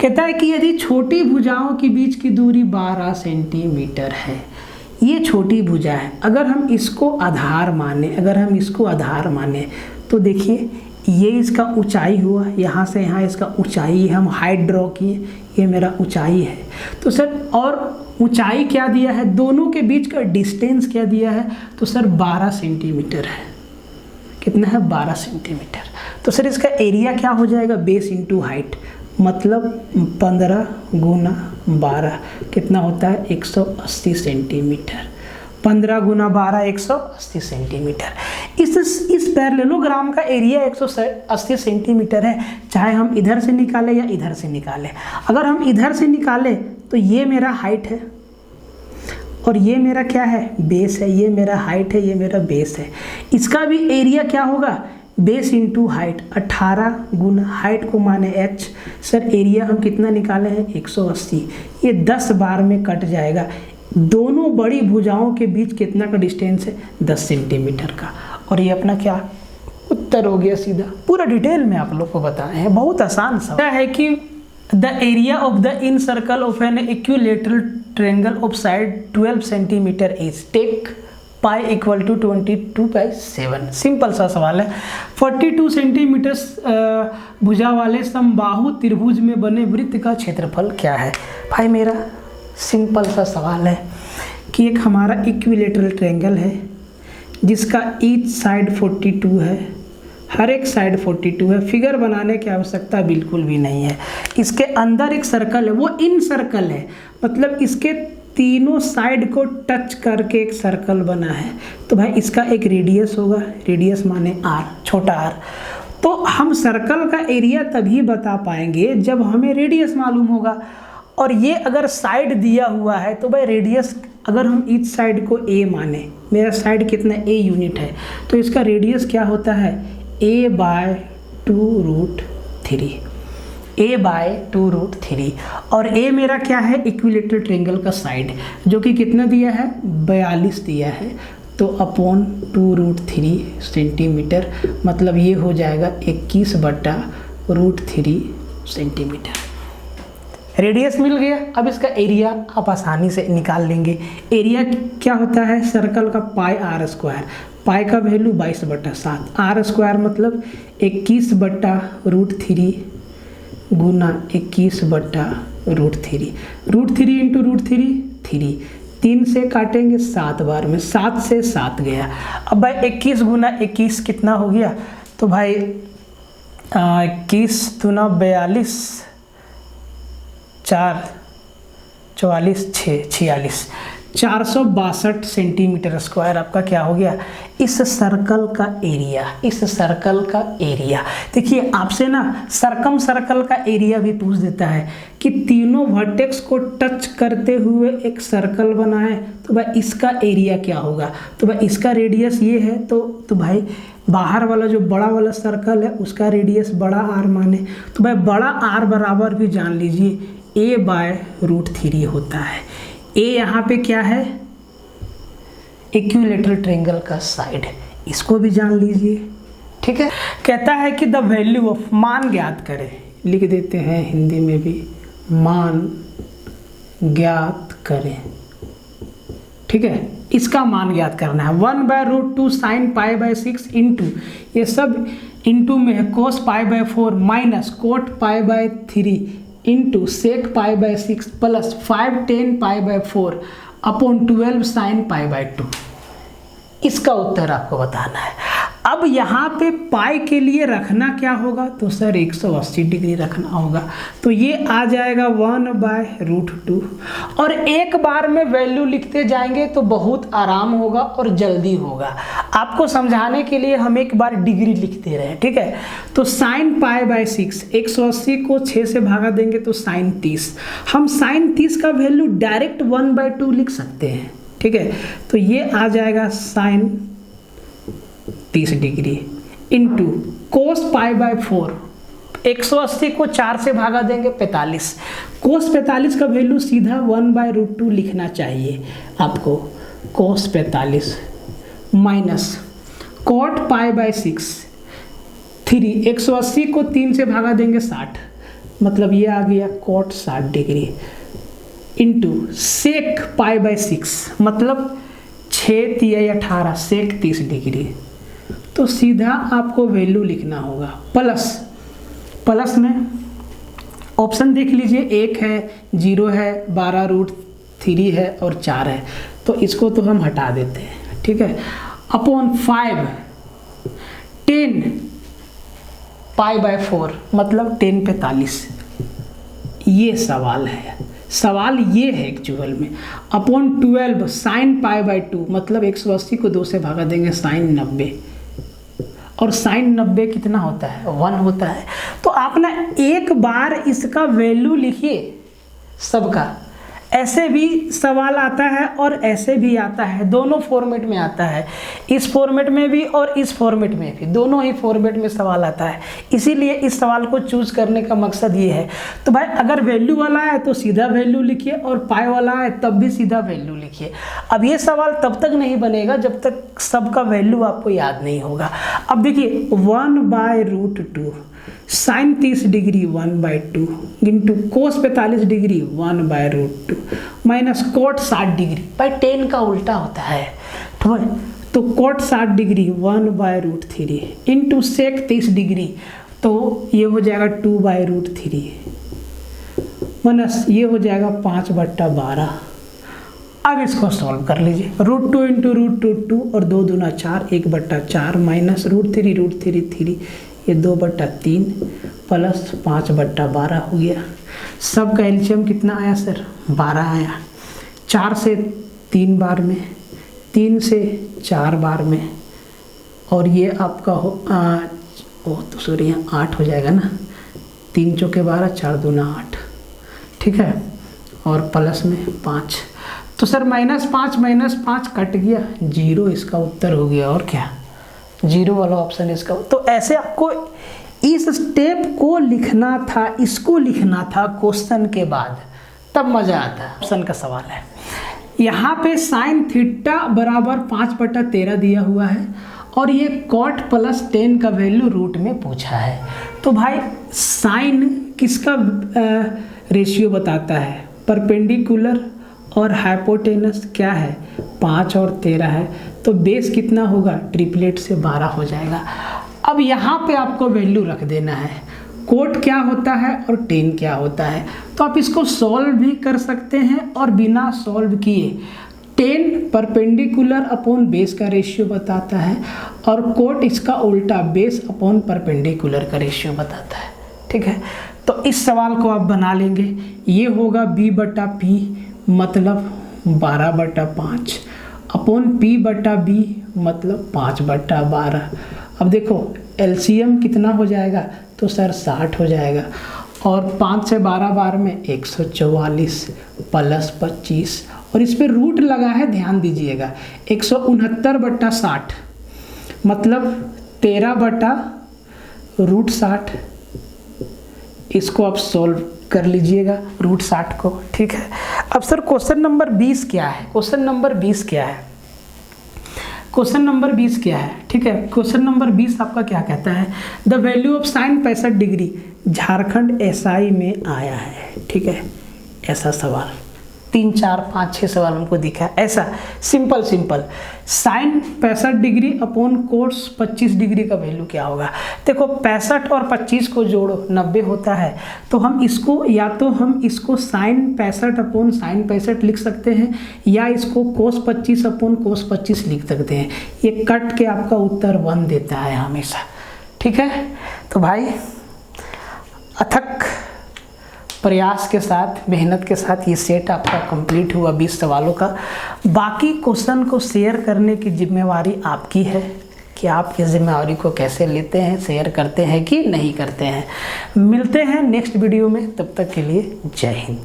कहता है कि यदि छोटी भुजाओं के बीच की दूरी 12 सेंटीमीटर है, ये छोटी भुजा है, अगर हम इसको आधार माने, तो देखिए ये इसका ऊंचाई हुआ, यहाँ से यहाँ इसका ऊंचाई हम हाइट ड्रॉ किए, ये मेरा ऊंचाई है। तो सर और ऊंचाई क्या दिया है, दोनों के बीच का डिस्टेंस क्या दिया है, तो सर 12 सेंटीमीटर है। कितना है, 12 सेंटीमीटर। तो सर इसका एरिया क्या हो जाएगा, बेस इंटू हाइट, मतलब 15 गुना 12 कितना होता है, 180 सेंटीमीटर। 15 गुना 12 180 सेंटीमीटर। इस पैरेललोग्राम का एरिया 180 सेंटीमीटर है, चाहे हम इधर से निकालें या इधर से निकालें। अगर हम इधर से निकालें तो ये मेरा हाइट है और ये मेरा क्या है, बेस है। ये मेरा हाइट है, ये मेरा बेस है। इसका भी एरिया क्या होगा, बेस इंटू हाइट, 18 गुना हाइट को माने h। सर एरिया हम कितना निकाले हैं, 180। ये 10 बार में कट जाएगा। दोनों बड़ी भुजाओं के बीच कितना का डिस्टेंस है, 10 सेंटीमीटर का। और ये अपना क्या उत्तर हो गया सीधा। पूरा डिटेल में आप लोग को बताए हैं, बहुत आसान सा है कि the area of the incircle of an equilateral triangle of side 12 centimetre is take pi equal to 22/7। Simple सा सवाल है। 42 सेंटीमीटर भुजा वाले समबाहु त्रिभुज में बने वृत्त का क्षेत्रफल क्या है। भाई मेरा सिंपल सा सवाल है कि एक हमारा इक्विलेटरल ट्रायंगल है जिसका ईच साइड 42 है, हर एक साइड 42 है। फिगर बनाने की आवश्यकता बिल्कुल भी नहीं है। इसके अंदर एक सर्कल है, वो इन सर्कल है, मतलब इसके तीनों साइड को टच करके एक सर्कल बना है। तो भाई इसका एक रेडियस होगा, रेडियस माने r, छोटा r। तो हम सर्कल का एरिया तभी बता पाएंगे जब हमें रेडियस मालूम होगा। और ये अगर साइड दिया हुआ है तो भाई रेडियस, अगर हम ईच साइड को a माने, मेरा साइड कितना a यूनिट है, तो इसका रेडियस क्या होता है, a/2√3, a/2√3। और a मेरा क्या है, इक्विलेटरल ट्रायंगल का साइड, जो कि कितना दिया है, 42 दिया है। तो अपॉन 2√3 सेंटीमीटर, मतलब ये हो जाएगा 21/√3 सेंटीमीटर। रेडियस मिल गया। अब इसका एरिया आप आसानी से निकाल लेंगे। एरिया क्या होता है, सर्कल का πr²। पाई का वैल्यू 22/7, r² मतलब 21/√3 गुना 21/√3। √3 इंटू √3 3, 3 से काटेंगे 7 बार में, 7 से 7 गया। अब भाई 21 गुना 21 कितना हो गया, तो भाई 21 दूना 42, 4 44 6 46, 462 सेंटीमीटर स्क्वायर आपका क्या हो गया इस सर्कल का एरिया। इस सर्कल का एरिया देखिए, आपसे ना सरकम सर्कल का एरिया भी पूछ देता है कि तीनों वर्टेक्स को टच करते हुए एक सर्कल बना है, तो भाई इसका एरिया क्या होगा। तो भाई इसका रेडियस ये है, तो भाई बाहर वाला जो बड़ा वाला सर्कल है उसका रेडियस बड़ा आर माने, तो भाई बड़ा आर बराबर भी जान लीजिए a/√3 होता है। ए यहाँ पे क्या है, इक्विलैटरल ट्रायंगल का साइड, इसको भी जान लीजिए। ठीक है, कहता है कि द वैल्यू ऑफ, मान ज्ञात करें, लिख देते हैं हिंदी में भी, मान ज्ञात करें। ठीक है, इसका मान ज्ञात करना है। 1/√2 sin π/6 इंटू, ये सब इंटू में है, cos π/4 minus cot π/3 into sec π/6 plus 5 tan π/4 upon 12 sin π/2। इसका उत्तर आपको बताना है। अब यहाँ पे पाई के लिए रखना क्या होगा, तो सर 180 डिग्री रखना होगा, तो ये आ जाएगा 1/√2। और एक बार में वैल्यू लिखते जाएंगे तो बहुत आराम होगा और जल्दी होगा। आपको समझाने के लिए हम एक बार डिग्री लिखते रहे। ठीक है, तो sin π/6, 180 को 6 से भागा देंगे तो sin 30। हम sin 30 का वैल्यू डायरेक्ट 1/2 लिख सकते हैं। ठीक है, तो ये आ जाएगा sin 30 डिग्री इंटू कोस π/4, 180 को 4 से भागा देंगे 45। कोस 45 का वैल्यू सीधा 1/√2 लिखना चाहिए आपको, कोस 45 माइनस कोट π/6 3, 180 को 3 से भागा देंगे 60, मतलब ये आ गया कोट 60 डिग्री इंटू सेक π/6, मतलब 6 3 18 सेक 30 डिग्री। तो सीधा आपको वैल्यू लिखना होगा प्लस में ऑप्शन देख लीजिए, 1 है, 0 है, 12√3 है और 4 है, तो इसको तो हम हटा देते हैं। ठीक है, अपॉन 5 10 π/4 मतलब 10/45। ये सवाल है, सवाल ये है एक्चुअल में, अपॉन 12 sin π/2 मतलब 180 को 2 से भागा देंगे sin 90, और sin 90 कितना होता है 1 होता है। तो आप ना एक बार इसका वैल्यू लिखिए सबका, ऐसे भी सवाल आता है और ऐसे भी आता है, दोनों फॉर्मेट में आता है, इस फॉर्मेट में भी और इस फॉर्मेट में भी, दोनों ही फॉर्मेट में सवाल आता है। इसीलिए इस सवाल को चूज करने का मकसद ये है। तो भाई अगर वैल्यू वाला है तो सीधा वैल्यू लिखिए, और पाई वाला है तब भी सीधा वैल्यू लिखिए। अब ये सवाल तब तक नहीं बनेगा जब तक सबका वैल्यू आपको याद नहीं होगा। अब देखिए 1/√2 sin 30 degree 1/2 into cos 45 degree 1/√2 minus cot 60 degree, भाई 10 का उल्टा होता है, तो cot 60 degree 1/√3 into sec 30 degree, तो ये हो जाएगा 2/√3 माइनस ये हो जाएगा 5/12। अब इसको सॉल्व कर लीजिए, √2 इंटू √2 और 2 दूना 4, 1/4 माइनस √3 ये 2/3 प्लस 5/12 हो गया। सब का एलसीएम कितना आया सर 12 आया। 4 से 3 बार में, 3 से 4 बार में, और ये आपका हो तो सॉरी यहाँ 8 हो जाएगा ना, 3 चौके 12, 4 दूना 8। ठीक है, और प्लस में 5, तो सर -5 कट गया, 0 इसका उत्तर हो गया। और क्या 0 वाला ऑप्शन इसका। तो ऐसे आपको इस स्टेप को लिखना था, इसको लिखना था क्वेश्चन के बाद, तब मजा आता है। ऑप्शन का सवाल है, यहाँ पे sin थीटा बराबर 5/13 दिया हुआ है, और ये cot प्लस 10 का वैल्यू रूट में पूछा है। तो भाई साइन किसका रेशियो बताता है, परपेंडिकुलर और हाइपोटेनस क्या है 5 और 13 है, तो बेस कितना होगा, ट्रिपलेट से 12 हो जाएगा। अब यहाँ पे आपको वैल्यू रख देना है, कोट क्या होता है और 10 क्या होता है। तो आप इसको सॉल्व भी कर सकते हैं और बिना सॉल्व किए। 10 परपेंडिकुलर अपॉन बेस का रेशियो बताता है, और कोट इसका उल्टा बेस अपॉन परपेंडिकुलर का रेशियो बताता है। ठीक है, तो इस सवाल को आप बना लेंगे, ये होगा B/P मतलब 12/5 अपॉन P/B मतलब 5/12। अब देखो LCM कितना हो जाएगा, तो सर 60 हो जाएगा, और 5 से 12 बार में 144 प्लस 25, और इस पर रूट लगा है, ध्यान दीजिएगा, 169/60 मतलब 13/√60। इसको आप सोल्व कर लीजिएगा √60 को, ठीक है। अब सर क्वेश्चन नंबर 20 क्या है, क्वेश्चन नंबर 20 क्या है, क्वेश्चन नंबर 20 क्या है, ठीक है। क्वेश्चन नंबर 20 आपका क्या कहता है, the value of sine 65 degree Jharkhand SI में आया है, ठीक है। ऐसा सवाल 3 4 5 6 सवाल हमको दिखा, ऐसा simple sine 65 degree upon cos 25 degree का वैल्यू क्या होगा। देखो 65 और 25 को जोड़ो 90 होता है, तो हम इसको या तो हम इसको साइन 65 अपॉन साइन 65 लिख सकते हैं, या इसको कोस 25 अपॉन कोस 25 लिख सकते हैं। ये कट के आपका उत्तर 1 देता है हमेशा, ठीक है। तो भाई अथक प्रयास के साथ, मेहनत के साथ ये सेट आपका कंप्लीट हुआ 20 सवालों का। बाकी क्वेश्चन को शेयर करने की जिम्मेवारी आपकी है कि आप इस जिम्मेवारी को कैसे लेते हैं, शेयर करते हैं कि नहीं करते हैं। मिलते हैं नेक्स्ट वीडियो में, तब तक के लिए जय हिंद।